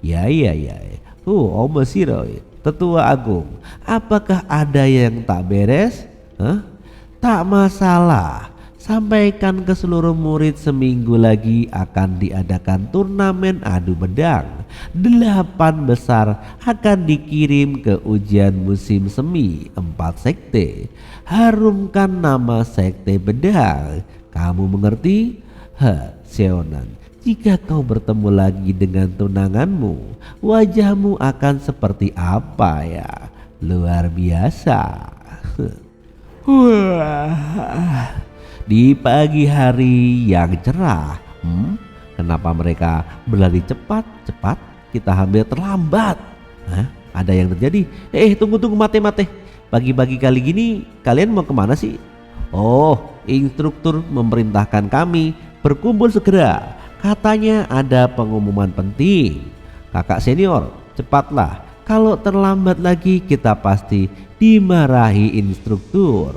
Ya. Om Siro, tetua agung, apakah ada yang tak beres? Tak masalah. Sampaikan ke seluruh murid seminggu lagi akan diadakan turnamen adu pedang. 8 besar akan dikirim ke ujian musim semi 4 sekte. Harumkan nama sekte pedang. Kamu mengerti? Sionan, jika kau bertemu lagi dengan tunanganmu, wajahmu akan seperti apa ya? Luar biasa. Di pagi hari yang cerah, kenapa mereka berlari cepat? Kita hampir terlambat. Ada yang terjadi? Tunggu mate. Pagi-pagi kali gini kalian mau kemana sih? Instruktur memerintahkan kami berkumpul segera. Katanya ada pengumuman penting. Kakak senior, cepatlah. Kalau terlambat lagi kita pasti dimarahi instruktur.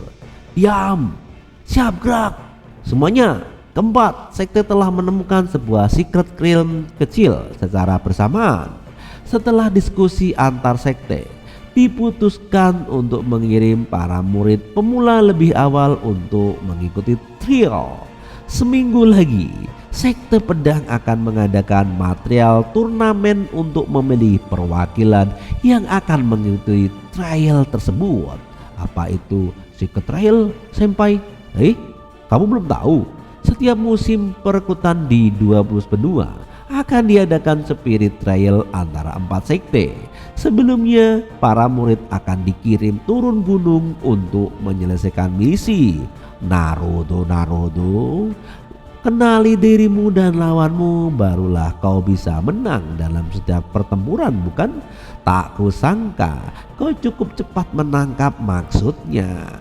Diam! Siap gerak! Semuanya, keempat sekte telah menemukan sebuah secret realm kecil secara bersamaan. Setelah diskusi antar sekte, diputuskan untuk mengirim para murid pemula lebih awal untuk mengikuti trial. Seminggu lagi, sekte pedang akan mengadakan material turnamen untuk memilih perwakilan yang akan mengikuti trial tersebut. Apa itu secret trial, Senpai? Kamu belum tahu? Setiap musim perkutan di 20 benua akan diadakan spirit trial antara 4 sekte. Sebelumnya, para murid akan dikirim turun gunung untuk menyelesaikan misi. Naruto, kenali dirimu dan lawanmu, barulah kau bisa menang dalam setiap pertempuran, bukan? Tak kusangka kau cukup cepat menangkap maksudnya.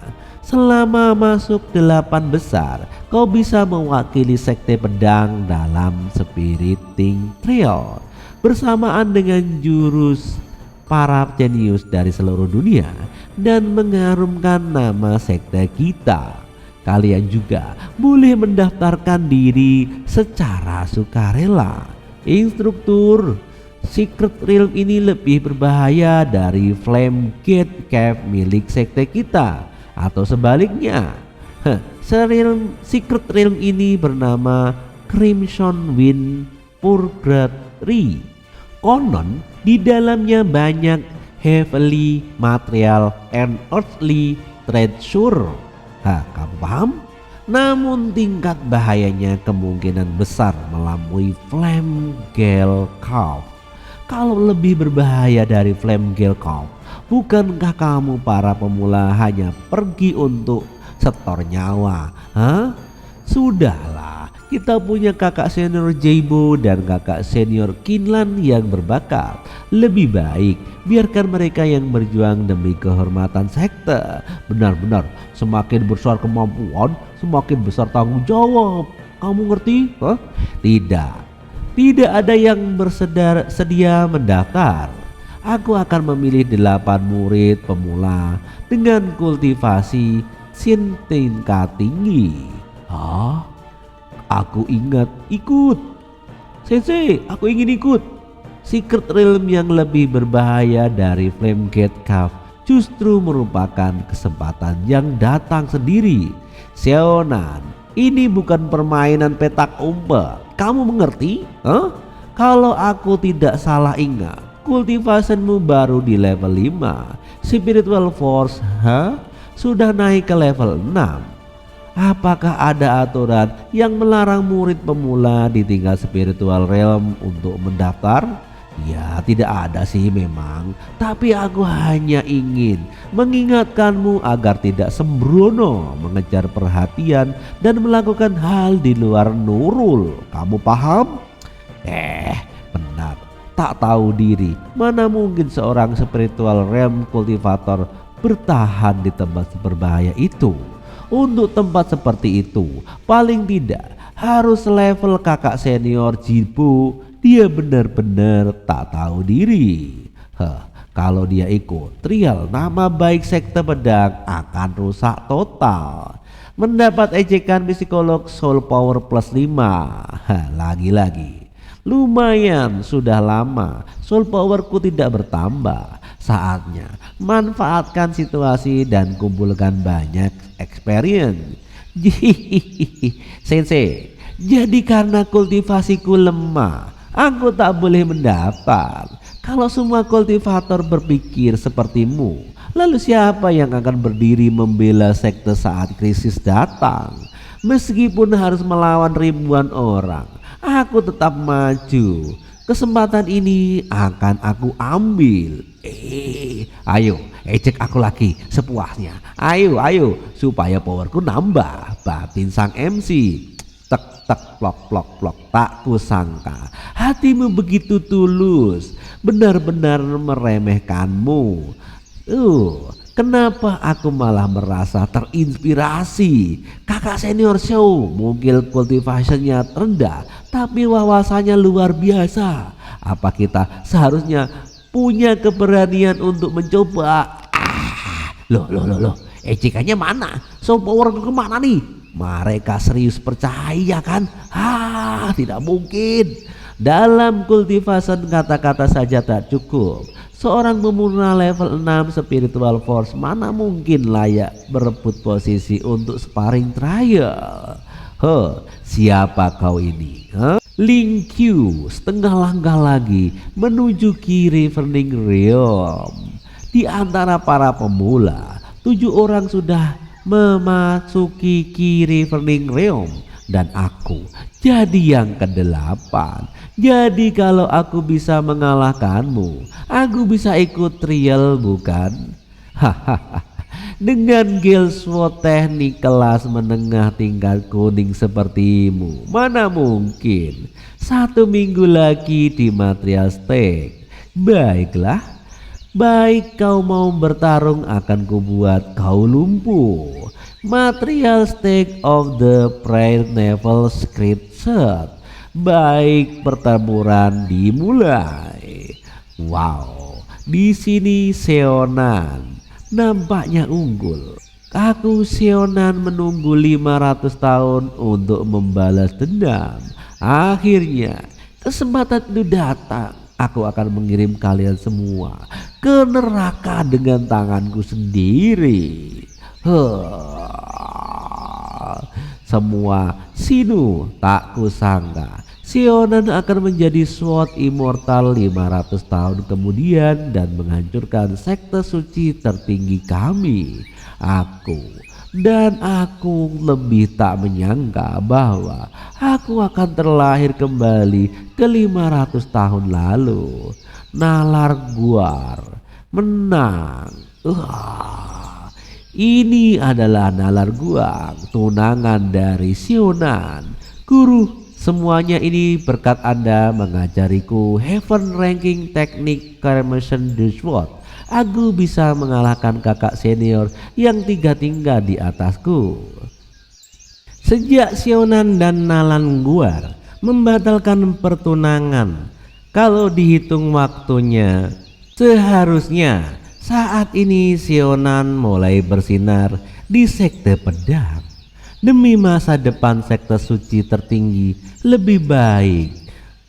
Selama masuk 8 besar, kau bisa mewakili sekte pedang dalam spiriting trial bersamaan dengan jurus para jenius dari seluruh dunia dan mengharumkan nama sekte kita. Kalian juga boleh mendaftarkan diri secara sukarela. Instruktur, Secret Realm ini lebih berbahaya dari Flame Gate Cave milik sekte kita, atau sebaliknya. Secret Realm ini bernama Crimson Wind Purgatory. Konon di dalamnya banyak heavenly material and earthly treasure. Kamu paham? Namun tingkat bahayanya kemungkinan besar melampaui Flame Gale Cave. Kalau lebih berbahaya dari Flame Gale Cave, bukankah kamu para pemula hanya pergi untuk setor nyawa? Sudahlah, kita punya kakak senior Jaibo dan kakak senior Kinlan yang berbakat. Lebih baik biarkan mereka yang berjuang demi kehormatan sekte. Benar-benar semakin besar kemampuan, semakin besar tanggung jawab. Kamu ngerti? Tidak ada yang sedia mendaftar. Aku akan memilih 8 murid pemula dengan kultivasi tingkat tinggi. Aku ingat ikut. Sensei, aku ingin ikut. Secret Realm yang lebih berbahaya dari Flame Gate Cave justru merupakan kesempatan yang datang sendiri. Xiaonan, ini bukan permainan petak umpet. Kamu mengerti? Kalau aku tidak salah ingat, kultivasimu baru di level 5. Spiritual Force sudah naik ke level 6. Apakah ada aturan yang melarang murid pemula di tingkat Spiritual Realm untuk mendaftar? Ya, tidak ada sih memang, tapi aku hanya ingin mengingatkanmu agar tidak sembrono mengejar perhatian dan melakukan hal di luar nurul. Kamu paham? Benar, tak tahu diri. Mana mungkin seorang Spiritual Realm Cultivator bertahan di tempat berbahaya itu. Untuk tempat seperti itu, paling tidak harus level kakak senior Jaibo. Dia benar-benar tak tahu diri. Kalau dia ikut trial, nama baik sekte pedang akan rusak total. Mendapat ejekan psikolog Soul Power plus 5. Lagi-lagi lumayan, sudah lama Soul Powerku tidak bertambah. Saatnya manfaatkan situasi dan kumpulkan banyak experience. Sensei, jadi karena kultivasiku lemah, aku tak boleh mendaftar. Kalau semua kultivator berpikir sepertimu, lalu siapa yang akan berdiri membela sekte saat krisis datang? Meskipun harus melawan ribuan orang, aku tetap maju. Kesempatan ini akan aku ambil. Ayo, ejek aku lagi sepuasnya. Ayo, supaya powerku nambah. Batin sang MC. Tek plok plok, tak kusangka hatimu begitu tulus, benar-benar meremehkanmu. Kenapa aku malah merasa terinspirasi? Kakak senior show mungkin cultivationnya rendah, tapi wawasannya luar biasa. Apa kita seharusnya punya keberanian untuk mencoba? Loh, ejekannya mana? So power kemana nih? Mereka serius percaya kan? Tidak mungkin. Dalam kultivasi kata-kata saja tak cukup. Seorang pemuda level 6 spiritual force mana mungkin layak berebut posisi untuk sparring trial? Siapa kau ini? Ling Q setengah langkah lagi menuju kiri Burning Realm. Di antara para pemula, 7 orang sudah memasuki kiri Burning Realm dan aku jadi yang ke-8. Jadi kalau aku bisa mengalahkanmu, aku bisa ikut trial bukan? Hahaha. Dengan Guild SWOT teknik kelas menengah tingkat kuning sepertimu, mana mungkin 1 minggu lagi di material stake. Baiklah, baik kau mau bertarung akan kubuat kau lumpuh. Material stake of the Prayer Naval Script Set. Baik, pertempuran dimulai. Wow, di sini Seonan nampaknya unggul. Aku Seonan menunggu 500 tahun untuk membalas dendam. Akhirnya kesempatan itu datang. Aku akan mengirim kalian semua ke neraka dengan tanganku sendiri. Semua sinu tak kusangka Seonan akan menjadi SWOT immortal 500 tahun kemudian dan menghancurkan sekte suci tertinggi kami. Aku lebih tak menyangka bahwa aku akan terlahir kembali ke 500 tahun lalu. Nalar Guar menang. Ini adalah Nalar Guar, tunangan dari Seonan. Guru, semuanya ini berkat Anda mengajariku Heaven Ranking teknik Carmation the Sword. Aku bisa mengalahkan kakak senior yang 3 tingkat di atasku. Sejak Seonan dan Nalan Guar membatalkan pertunangan, kalau dihitung waktunya, seharusnya saat ini Seonan mulai bersinar di sekte pedang. Demi masa depan sekte suci tertinggi, lebih baik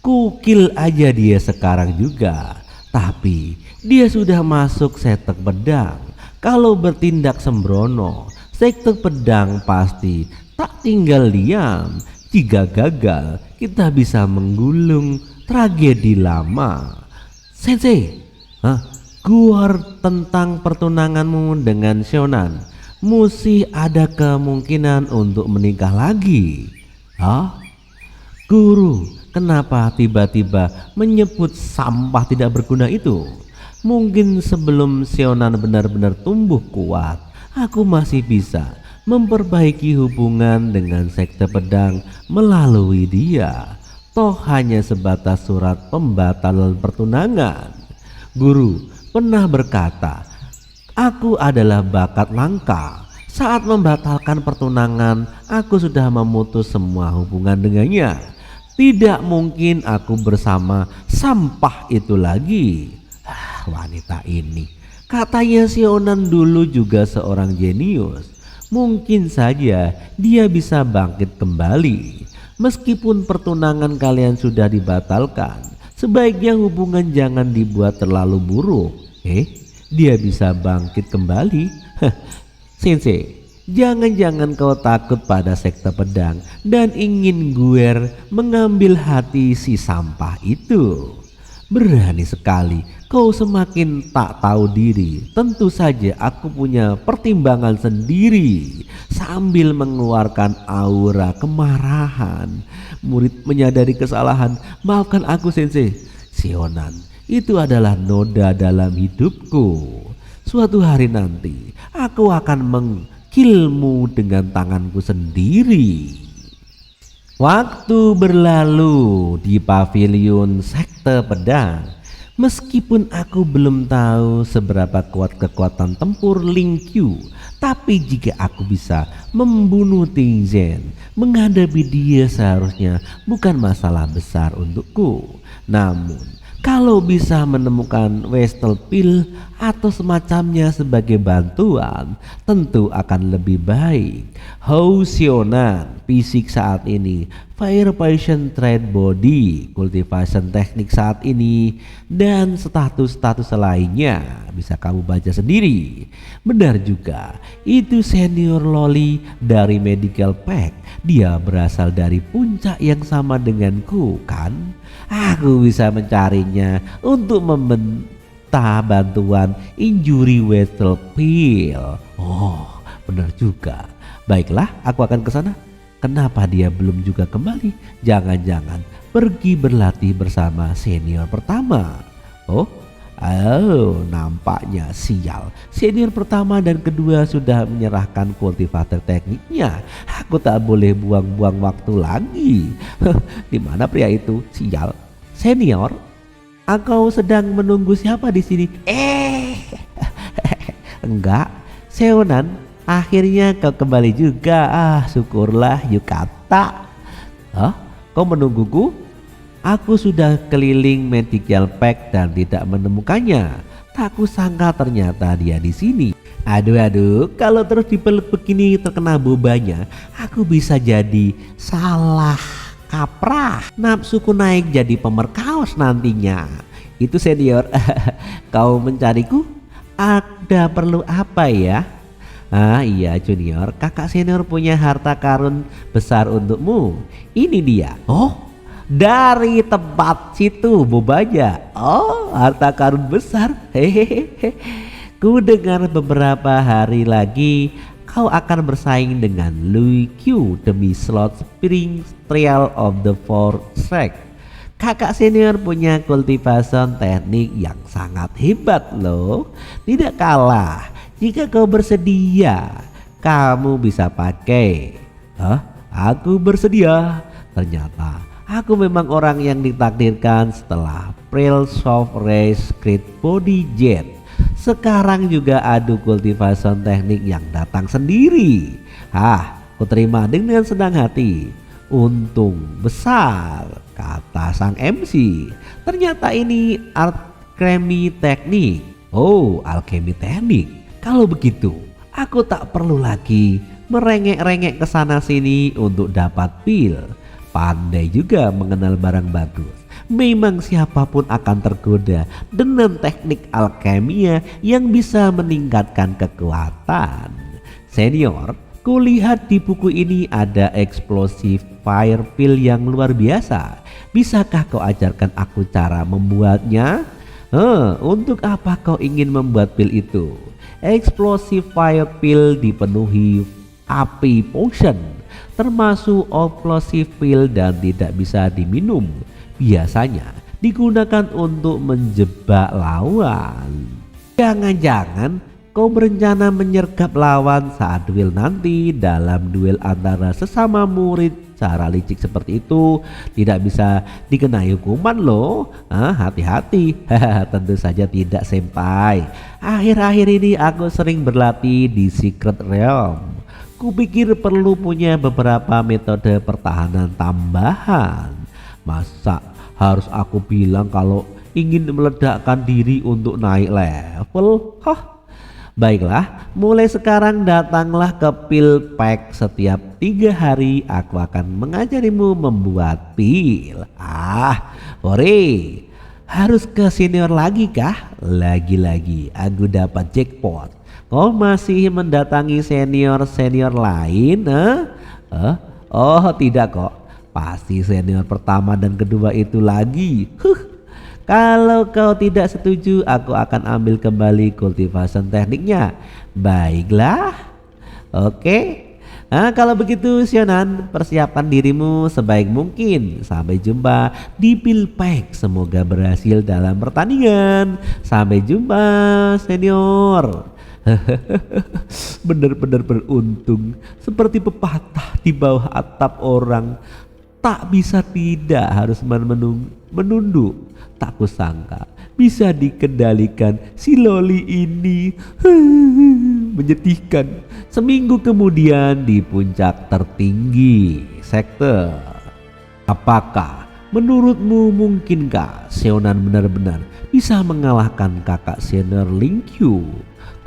kukil aja dia sekarang juga. Tapi dia sudah masuk sekte pedang. Kalau bertindak sembrono, sekte pedang pasti tak tinggal diam. Jika gagal, kita bisa menggulung tragedi lama. Sensei, Guar tentang pertunanganmu dengan Seonan. Mesti ada kemungkinan untuk menikah lagi. Guru, kenapa tiba-tiba menyebut sampah tidak berguna itu? Mungkin sebelum Seonan benar-benar tumbuh kuat, aku masih bisa memperbaiki hubungan dengan sekte pedang melalui dia. Toh hanya sebatas surat pembatalan pertunangan. Guru pernah berkata, aku adalah bakat langka. Saat membatalkan pertunangan, aku sudah memutus semua hubungan dengannya. Tidak mungkin aku bersama sampah itu lagi. Wanita ini, katanya Seonan dulu juga seorang jenius. Mungkin saja dia bisa bangkit kembali. Meskipun pertunangan kalian sudah dibatalkan, sebaiknya hubungan jangan dibuat terlalu buruk. Dia bisa bangkit kembali. Sensei, jangan-jangan kau takut pada sekte pedang dan ingin Guer mengambil hati si sampah itu. Berani sekali kau, semakin tak tahu diri. Tentu saja aku punya pertimbangan sendiri. Sambil mengeluarkan aura kemarahan, murid menyadari kesalahan. Maafkan aku Sensei. Seonan itu adalah noda dalam hidupku. Suatu hari nanti aku akan mengkilmu dengan tanganku sendiri. Waktu berlalu di pavilion sekte pedang. Meskipun aku belum tahu seberapa kuat kekuatan tempur Ling Q, tapi jika aku bisa membunuh Ting Zhen, menghadapi dia seharusnya bukan masalah besar untukku. Namun kalau bisa menemukan Vestal Pill atau semacamnya sebagai bantuan, tentu akan lebih baik. Hou Seonan, fisik saat ini Fire Passion Trade Body, kultivasi teknik saat ini, dan status-status lainnya bisa kamu baca sendiri. Benar juga, itu senior Loli dari Medical Pack. Dia berasal dari puncak yang sama denganku kan. Aku bisa mencarinya untuk meminta bantuan injury whistle pill. Oh, benar juga. Baiklah, aku akan ke sana. Kenapa dia belum juga kembali? Jangan-jangan pergi berlatih bersama senior pertama. Oh, nampaknya sial. Senior pertama dan kedua sudah menyerahkan kultivator tekniknya. Aku tak boleh buang-buang waktu lagi. Di mana pria itu? Sial. Senior, engkau sedang menunggu siapa di sini? Enggak, Seonan. Akhirnya kau kembali juga. Syukurlah Yukata. Kau menungguku? Aku sudah keliling Medical Pack dan tidak menemukannya. Tak kusangka ternyata dia di sini. Aduh, kalau terus dipeluk begini terkena bobanya, aku bisa jadi salah kaprah. Nafsuku naik jadi pemerkaos nantinya. Itu senior. Kau mencariku? Ada perlu apa ya? Iya junior, kakak senior punya harta karun besar untukmu. Ini dia. Oh, dari tempat situ bobanya. Oh, harta karun besar. Hehehe. Ku dengar beberapa hari lagi kau akan bersaing dengan Louis Q demi slot Spring Trial of the Four Track. Kakak senior punya kultivasi teknik yang sangat hebat loh. Tidak kalah. Jika kau bersedia, kamu bisa pakai. Aku bersedia. Ternyata aku memang orang yang ditakdirkan setelah Pril Soft Race Creed Body Jet. Sekarang juga adu kultivasi teknik yang datang sendiri. Ku terima dengan senang hati. Untung besar, kata sang MC. Ternyata ini alkemi teknik. Oh, alkemi teknik. Kalau begitu, aku tak perlu lagi merengek-rengek ke sana sini untuk dapat pil. Pandai juga mengenal barang bagus. Memang siapapun akan tergoda dengan teknik alkemia yang bisa meningkatkan kekuatan. Senior, kulihat di buku ini ada explosive fire pill yang luar biasa. Bisakah kau ajarkan aku cara membuatnya? Untuk apa kau ingin membuat pil itu? Explosive fire pill dipenuhi api potion, termasuk explosive pill, dan tidak bisa diminum. Biasanya digunakan untuk menjebak lawan. Jangan-jangan kau berencana menyergap lawan saat duel nanti. Dalam duel antara sesama murid, cara licik seperti itu tidak bisa dikenai hukuman loh. Hati-hati. Tentu saja tidak, senpai. Akhir-akhir ini aku sering berlatih di Secret Realm. Kupikir perlu punya beberapa metode pertahanan tambahan. Masa harus aku bilang kalau ingin meledakkan diri untuk naik level? Baiklah, mulai sekarang datanglah ke pil pack. Setiap 3 hari aku akan mengajarimu membuat pil. Hore, harus ke senior lagi kah? Lagi-lagi aku dapat jackpot. Kau masih mendatangi senior-senior lain? Oh tidak kok, pasti senior pertama dan kedua itu lagi. Kalau kau tidak setuju, aku akan ambil kembali kultivasi tekniknya. Baiklah. Oke. Kalau begitu Sionan, persiapkan dirimu sebaik mungkin. Sampai jumpa di pil pack. Semoga berhasil dalam pertandingan. Sampai jumpa senior. Benar-benar beruntung. Seperti pepatah di bawah atap orang, tak bisa tidak harus menunduk. Tak kusangka bisa dikendalikan si Loli ini. Menyedihkan. Seminggu kemudian di puncak tertinggi sektor. Apakah menurutmu mungkinkah Seonan benar-benar bisa mengalahkan kakak senior Lingqiu?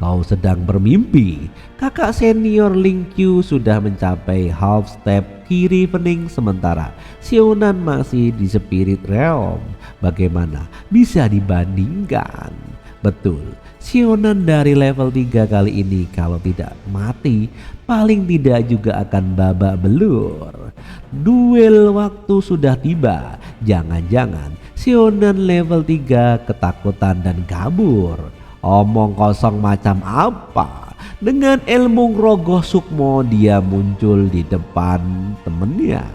Kau sedang bermimpi. Kakak senior Ling Qiu sudah mencapai half step kiri pening sementara Sionan masih di spirit realm. Bagaimana bisa dibandingkan? Betul, Sionan dari level 3 kali ini kalau tidak mati paling tidak juga akan babak belur. Duel waktu sudah tiba. Jangan-jangan Sionan level 3 ketakutan dan kabur. Omong kosong macam apa? Dengan ilmu Rogoh Sukmo dia muncul di depan temennya.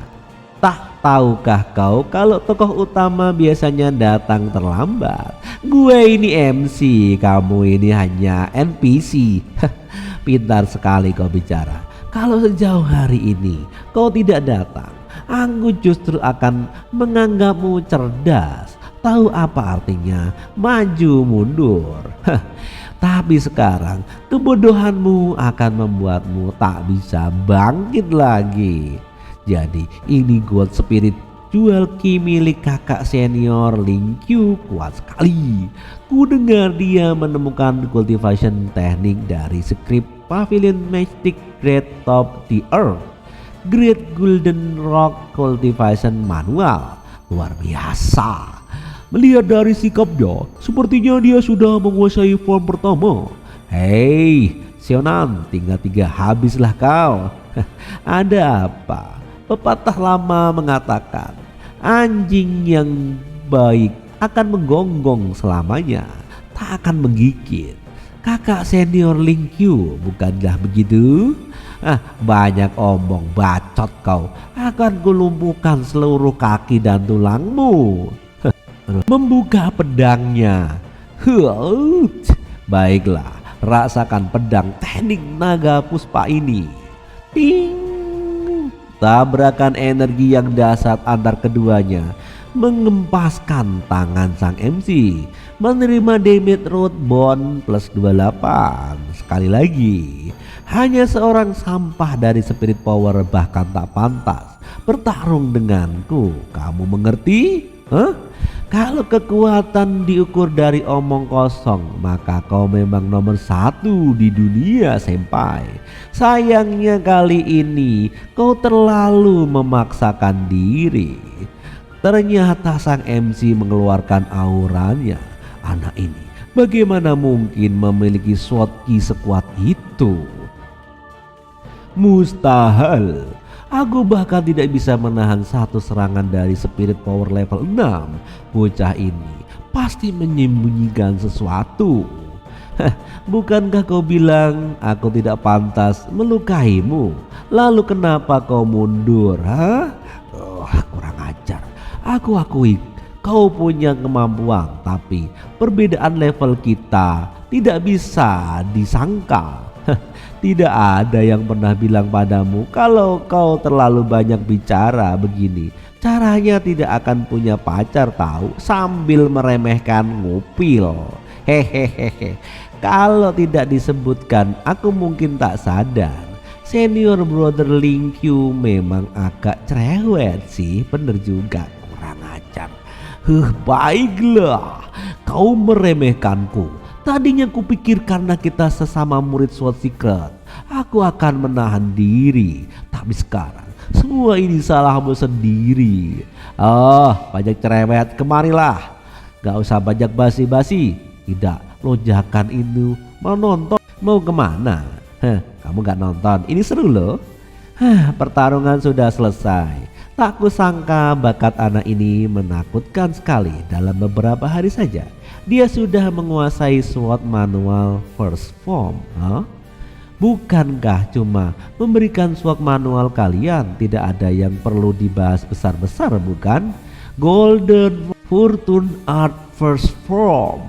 Tak tahukah kau kalau tokoh utama biasanya datang terlambat? Gue ini MC, kamu ini hanya NPC. Pintar sekali kau bicara. Kalau sejauh hari ini kau tidak datang, aku justru akan menganggapmu cerdas. Tahu apa artinya maju mundur. Tapi sekarang kebodohanmu akan membuatmu tak bisa bangkit lagi. Jadi ini gold spirit jual ki milik kakak senior Ling Qiu kuat sekali. Ku dengar dia menemukan cultivation teknik dari skrip Pavilion Mystic Great Top the Earth, Great Golden Rock Cultivation Manual. Luar biasa. Melihat dari sikapnya, sepertinya dia sudah menguasai form pertama. Hei, Sionan, tinggal 3 habislah kau. Ada apa? Pepatah lama mengatakan, anjing yang baik akan menggonggong selamanya, tak akan menggigit. Kakak senior Ling Qiu, bukanlah begitu? Banyak omong, bacot kau. Akan kulumpuhkan seluruh kaki dan tulangmu. Membuka pedangnya. Baiklah, rasakan pedang teknik naga puspa ini. Ting. Tabrakan energi yang dahsyat antar keduanya mengempaskan tangan sang MC, menerima damage root bond plus 28. Sekali lagi, hanya seorang sampah dari spirit power bahkan tak pantas bertarung denganku. Kamu mengerti? Kalau kekuatan diukur dari omong kosong, maka kau memang nomor 1 di dunia, senpai. Sayangnya kali ini kau terlalu memaksakan diri. Ternyata sang MC mengeluarkan auranya. Anak ini bagaimana mungkin memiliki sword ki sekuat itu? Mustahil. Aku bahkan tidak bisa menahan satu serangan dari spirit power level 6. Bocah ini pasti menyembunyikan sesuatu. Bukankah kau bilang aku tidak pantas melukaimu? Lalu kenapa kau mundur? Kurang ajar. Aku akui kau punya kemampuan, tapi perbedaan level kita tidak bisa disangkal. Tidak ada yang pernah bilang padamu kalau kau terlalu banyak bicara begini. Caranya tidak akan punya pacar tahu, sambil meremehkan ngupil. Hehehe. Kalau tidak disebutkan aku mungkin tak sadar. Senior brother Ling Qiu memang agak cerewet sih, bener juga, kurang ajar. Baiklah, kau meremehkanku. Tadinya kupikir karena kita sesama murid Sword Secret, aku akan menahan diri. Tapi sekarang semua ini salahmu sendiri. Banyak cerewet, kemarilah. Gak usah banyak basi-basi. Tidak, lonjakan itu mau nonton. Mau kemana? Kamu gak nonton? Ini seru loh. Pertarungan sudah selesai. Tak kusangka bakat anak ini menakutkan sekali. Dalam beberapa hari saja dia sudah menguasai sword manual first form. Bukankah cuma memberikan sword manual kalian tidak ada yang perlu dibahas besar-besar, bukan? Golden Fortune Art first form.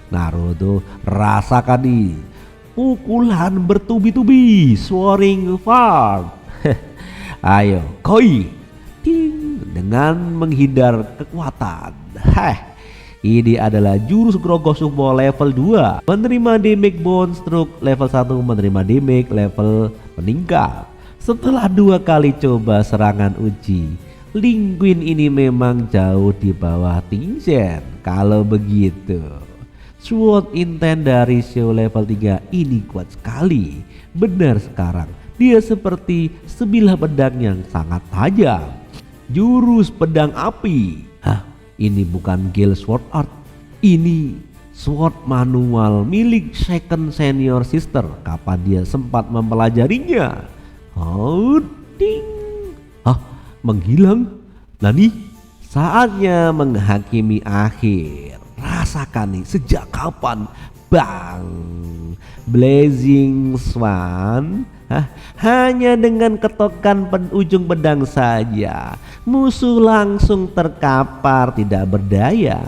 Naruto, rasakan nih pukulan bertubi-tubi soaring fart. Ayo koi ting, dengan menghindar kekuatan. Ini adalah jurus Rogoh Sukmo level 2. Menerima damage bone stroke level 1, menerima damage level meningkat. Setelah 2 kali coba serangan uji, Ling Qin ini memang jauh di bawah Ting Zhen. Kalau begitu, Sword Intent dari Xiao level 3 ini kuat sekali. Benar sekarang, dia seperti sebilah pedang yang sangat tajam. Jurus pedang api. Hah, ini bukan Guild Sword Art. Ini sword manual milik Second Senior Sister. Kapan dia sempat mempelajarinya? Oh, ding. Hah, menghilang? Nani? Saatnya menghakimi akhir. Rasakan nih, sejak kapan? Bang, Blazing Swan. Hanya dengan ketokan ujung pedang saja, musuh langsung terkapar tidak berdaya.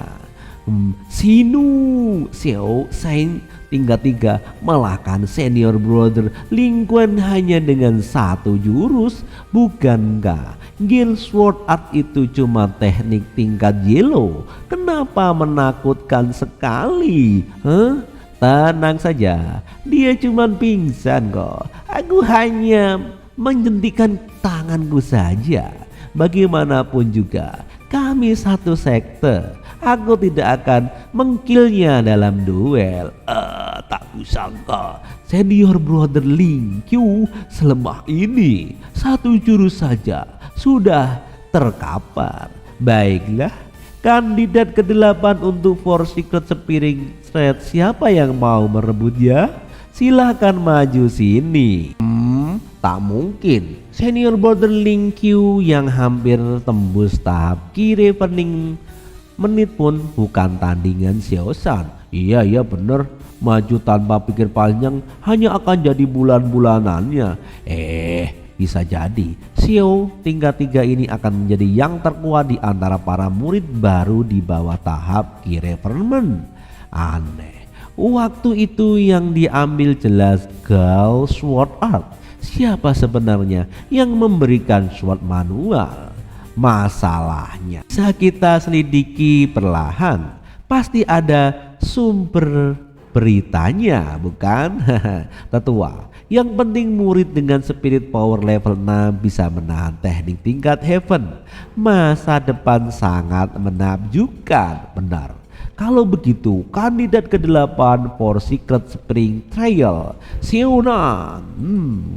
Sinu Xiao Sain tingkat 3 malahkan senior brother Ling Quan hanya dengan satu jurus. Bukankah Guild Sword Art itu cuma teknik tingkat yellow? Kenapa menakutkan sekali? Tenang saja, dia cuma pingsan kok. Aku hanya menjentikan tanganku saja. Bagaimanapun juga kami satu sekte. Aku tidak akan mengkillnya dalam duel. Tak kusangka senior brother Ling Qiu selemah ini. Satu jurus saja sudah terkapar. Baiklah, kandidat ke-8 untuk For Secret Spiring Thread, siapa yang mau merebutnya? Silahkan maju sini. Tak mungkin. Senior brother Ling Qiu yang hampir tembus tahap Key Ravening menit pun bukan tandingan Xiao San. Iya bener, maju tanpa pikir panjang hanya akan jadi bulan-bulanannya. Bisa jadi Xiao tingkat 3 ini akan menjadi yang terkuat di antara para murid baru di bawah tahap Key Reverment. Aneh, waktu itu yang diambil jelas Guild Sword Art. Siapa sebenarnya yang memberikan sword manual? Masalahnya bisa kita selidiki perlahan. Pasti ada sumber beritanya, bukan? Tetua, yang penting murid dengan spirit power level 6 bisa menahan teknik tingkat heaven. Masa depan sangat menakjubkan. Benar. Kalau begitu, kandidat ke-8 For Secret Spring Trial, Xiao Nan.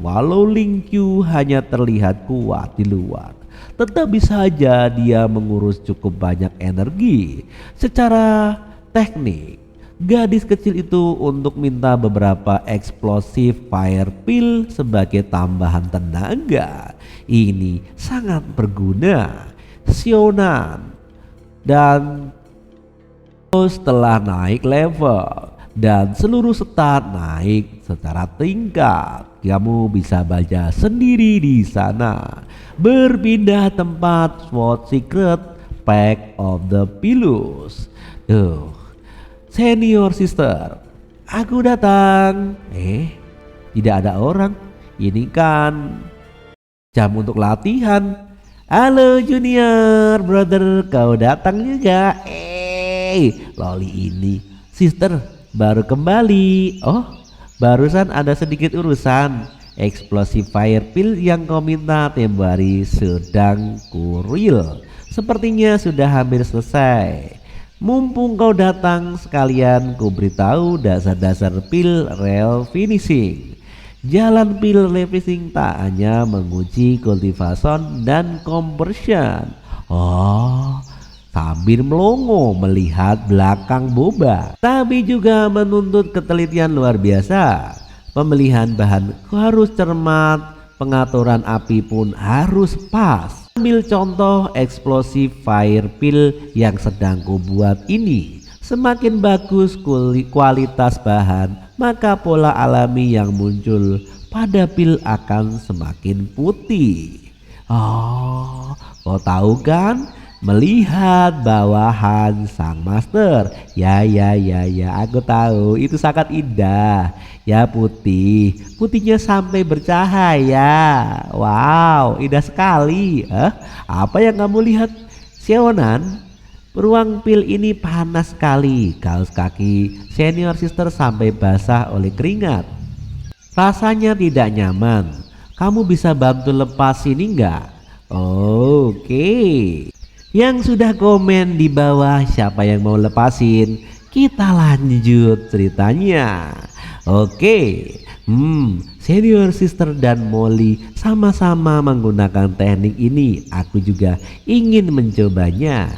Walau Ling Qiu hanya terlihat kuat di luar, tetapi saja dia mengurus cukup banyak energi. Secara teknik, gadis kecil itu untuk minta beberapa eksplosif fire pill sebagai tambahan tenaga. Ini sangat berguna. Xiao Nan dan setelah naik level dan seluruh stat naik secara tingkat, kamu bisa baca sendiri di sana. Berpindah tempat Sword Secret Pack of the Pilus. Senior Sister, aku datang. Tidak ada orang. Ini kan jam untuk latihan. Halo Junior Brother, kau datang juga. Loli ini Sister baru kembali. Oh, barusan ada sedikit urusan. Explosive fire pill yang kau minta tempo hari sedang kuril. Sepertinya sudah hampir selesai. Mumpung kau datang, sekalian ku beritahu dasar-dasar pil rel finishing. Jalan pil refinishing tak hanya menguji cultivation dan conversion. Sambil melongo melihat belakang boba, tapi juga menuntut ketelitian luar biasa. Pemilihan bahan harus cermat, pengaturan api pun harus pas. Ambil contoh explosive fire pill yang sedang kubuat ini. Semakin bagus kualitas bahan, maka pola alami yang muncul pada pil akan semakin putih. Kau tahu kan? Melihat bawahan sang master. Ya, aku tahu itu sangat indah. Ya, putihnya sampai bercahaya. Wow, indah sekali. Apa yang kamu lihat, Xiao Nan? Ruang pil ini panas sekali. Kaos kaki senior sister sampai basah oleh keringat. Rasanya tidak nyaman. Kamu bisa bantu lepas ini enggak? Oke. Yang sudah komen di bawah siapa yang mau lepasin? Kita lanjut ceritanya. Oke, Senior Sister dan Molly sama-sama menggunakan teknik ini. Aku juga ingin mencobanya.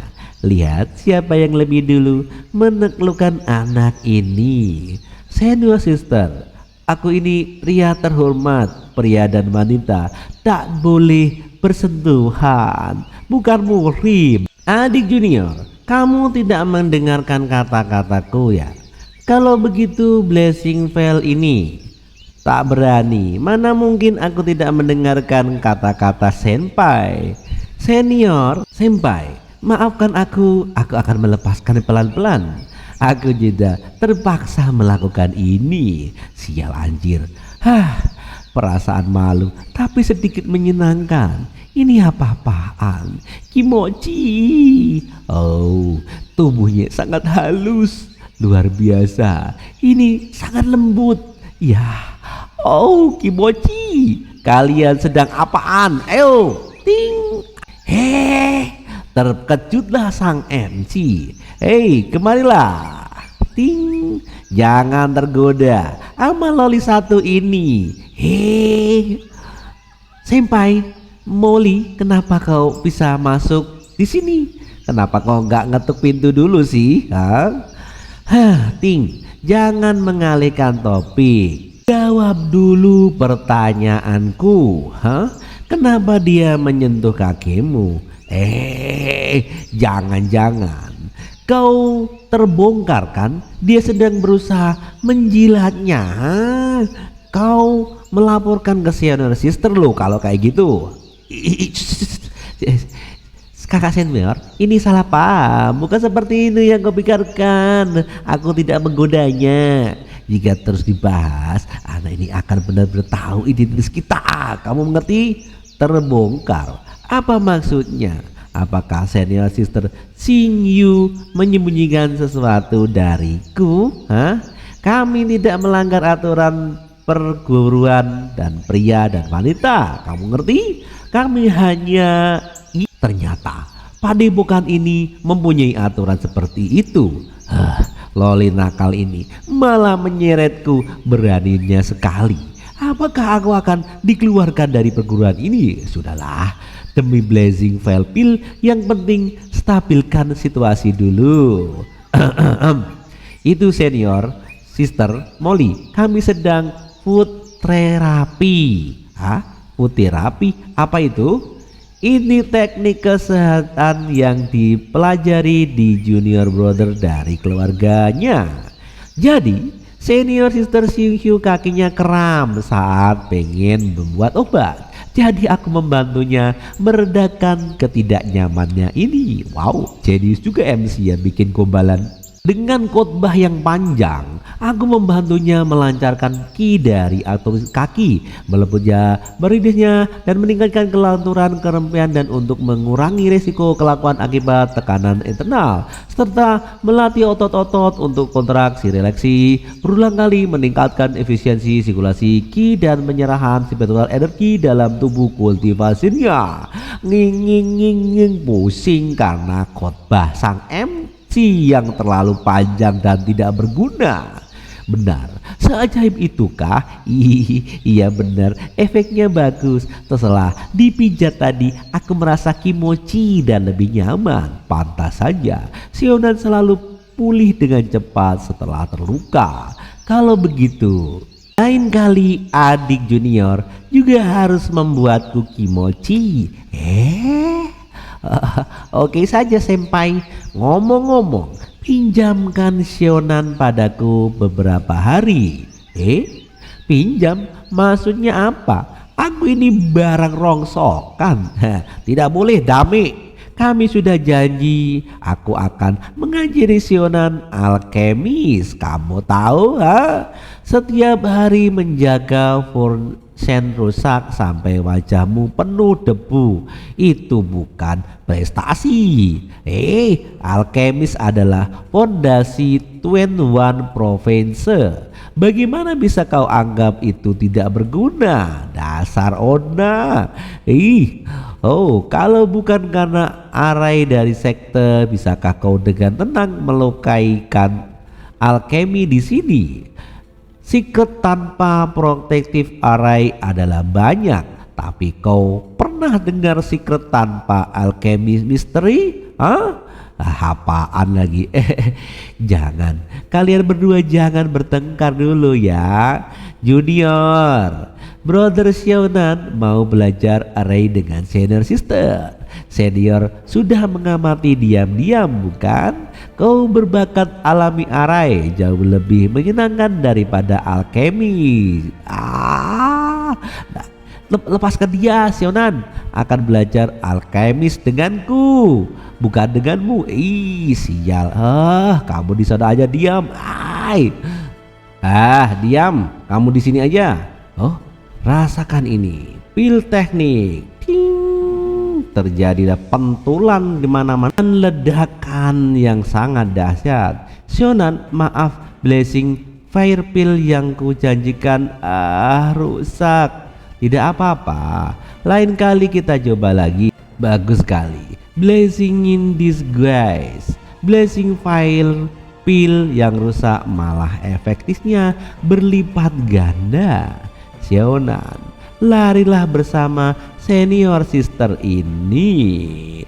Lihat siapa yang lebih dulu menaklukkan anak ini. Senior Sister, aku ini pria terhormat. Pria dan wanita tak boleh bersentuhan, bukan muhrim. Adik junior, kamu tidak mendengarkan kata-kataku ya? Kalau begitu blessing veil ini tak berani. Mana mungkin aku tidak mendengarkan kata-kata senpai. Senior, senpai, maafkan aku akan melepaskan pelan-pelan. Aku juga terpaksa melakukan ini. Sial anjir. Perasaan malu tapi sedikit menyenangkan. Ini apa-apaan? Kimochi. Oh, tubuhnya sangat halus. Luar biasa. Ini sangat lembut. Ya. Oh, kimochi. Kalian sedang apaan? Ayo. Ting. Terkejutlah sang MC. Hei, kemarilah. Ting. Jangan tergoda sama loli satu ini. Senpai, Molly, kenapa kau bisa masuk di sini? Kenapa kau nggak ngetuk pintu dulu sih? Ting, jangan mengalihkan topik. Jawab dulu pertanyaanku. Kenapa dia menyentuh kakimu? Jangan-jangan kau terbongkar kan? Dia sedang berusaha menjilatnya. Kau melaporkan ke Senior Sister lo kalau kayak gitu. Kakak senior, ini salah paham. Bukan seperti ini yang kau pikirkan. Aku tidak menggodanya. Jika terus dibahas, anak ini akan benar-benar tahu identitas kita. Kamu mengerti? Terbongkar. Apa maksudnya? Apakah Senior Sister Xingyu menyembunyikan sesuatu dariku? Kami tidak melanggar aturan perguruan dan pria dan wanita. Kamu ngerti? Kami hanya ternyata padepokan ini mempunyai aturan seperti itu. Loli nakal ini malah menyeretku, beraninya sekali. Apakah aku akan dikeluarkan dari perguruan ini? Sudahlah, demi blazing veil pill, yang penting stabilkan situasi dulu. Itu Senior Sister Molly, kami sedang food therapy. Food therapy? Apa itu? Ini teknik kesehatan yang dipelajari di junior brother dari keluarganya. Jadi Senior Sister Xingyu kakinya kram saat pengen membuat obat. Jadi aku membantunya meredakan ketidaknyamannya ini. Wow, jenius juga MC ya bikin gombalan. Dengan khotbah yang panjang, aku membantunya melancarkan ki dari atau kaki, melebutnya, meridisnya, dan meningkatkan kelenturan kerempian dan untuk mengurangi resiko kelakuan akibat tekanan internal, serta melatih otot-otot untuk kontraksi relaksi, berulang kali meningkatkan efisiensi sirkulasi ki dan penyerahan spiritual energi dalam tubuh kultivasinya. Nging pusing karena khotbah sang yang terlalu panjang dan tidak berguna. Benar, seajaib itukah? Iya benar, efeknya bagus. Setelah dipijat tadi, aku merasa kimochi dan lebih nyaman. Pantas saja Sionan selalu pulih dengan cepat setelah terluka. Kalau begitu, lain kali adik junior juga harus membuatku kimochi. Oke saja senpai. Ngomong-ngomong, pinjamkan Sionan padaku beberapa hari. Pinjam? Maksudnya apa? Aku ini barang rongsokan. Tidak boleh dame. Kami sudah janji aku akan mengajari Sionan alkemis. Kamu tahu setiap hari menjaga sen rusak sampai wajahmu penuh debu. Itu bukan prestasi. Alkemis adalah fondasi Twin One Province. Bagaimana bisa kau anggap itu tidak berguna? Dasar Ona. Kalau bukan karena arai dari sekte, bisakah kau dengan tenang melukaikan alchemy di sini. Secret tanpa protective array adalah banyak, tapi kau pernah dengar secret tanpa alchemy mystery? Hah? Apaan lagi? Jangan, kalian berdua jangan bertengkar dulu ya. Junior, Brother Xiaonan mau belajar array dengan senior sister. Senior sudah mengamati diam-diam, bukan? Kau berbakat alami array jauh lebih menyenangkan daripada alchemy. Nah, lepaskan dia, Xiaonan akan belajar alkemis denganku, bukan denganmu. Sial. Kamu di sana aja diam. Diam. Kamu di sini aja. Oh, rasakan ini. Pil teknik. Ting. Terjadilah pentulan di mana-mana dan ledakan yang sangat dahsyat. Xiaonan, maaf, blessing fire pill yang kujanjikan rusak. Tidak apa-apa, lain kali kita coba lagi. Bagus sekali. Blessing in disguise. Blessing fire pill yang rusak malah efektifnya berlipat ganda. Xiaonan, larilah bersama senior sister ini.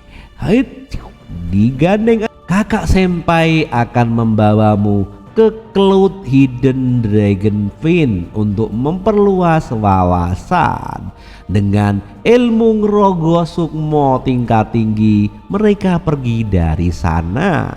Digandeng, kakak senpai akan membawamu ke Cloud Hidden Dragon Fin untuk memperluas wawasan. Dengan ilmu Ngrogo Sukmo tingkat tinggi, mereka pergi dari sana.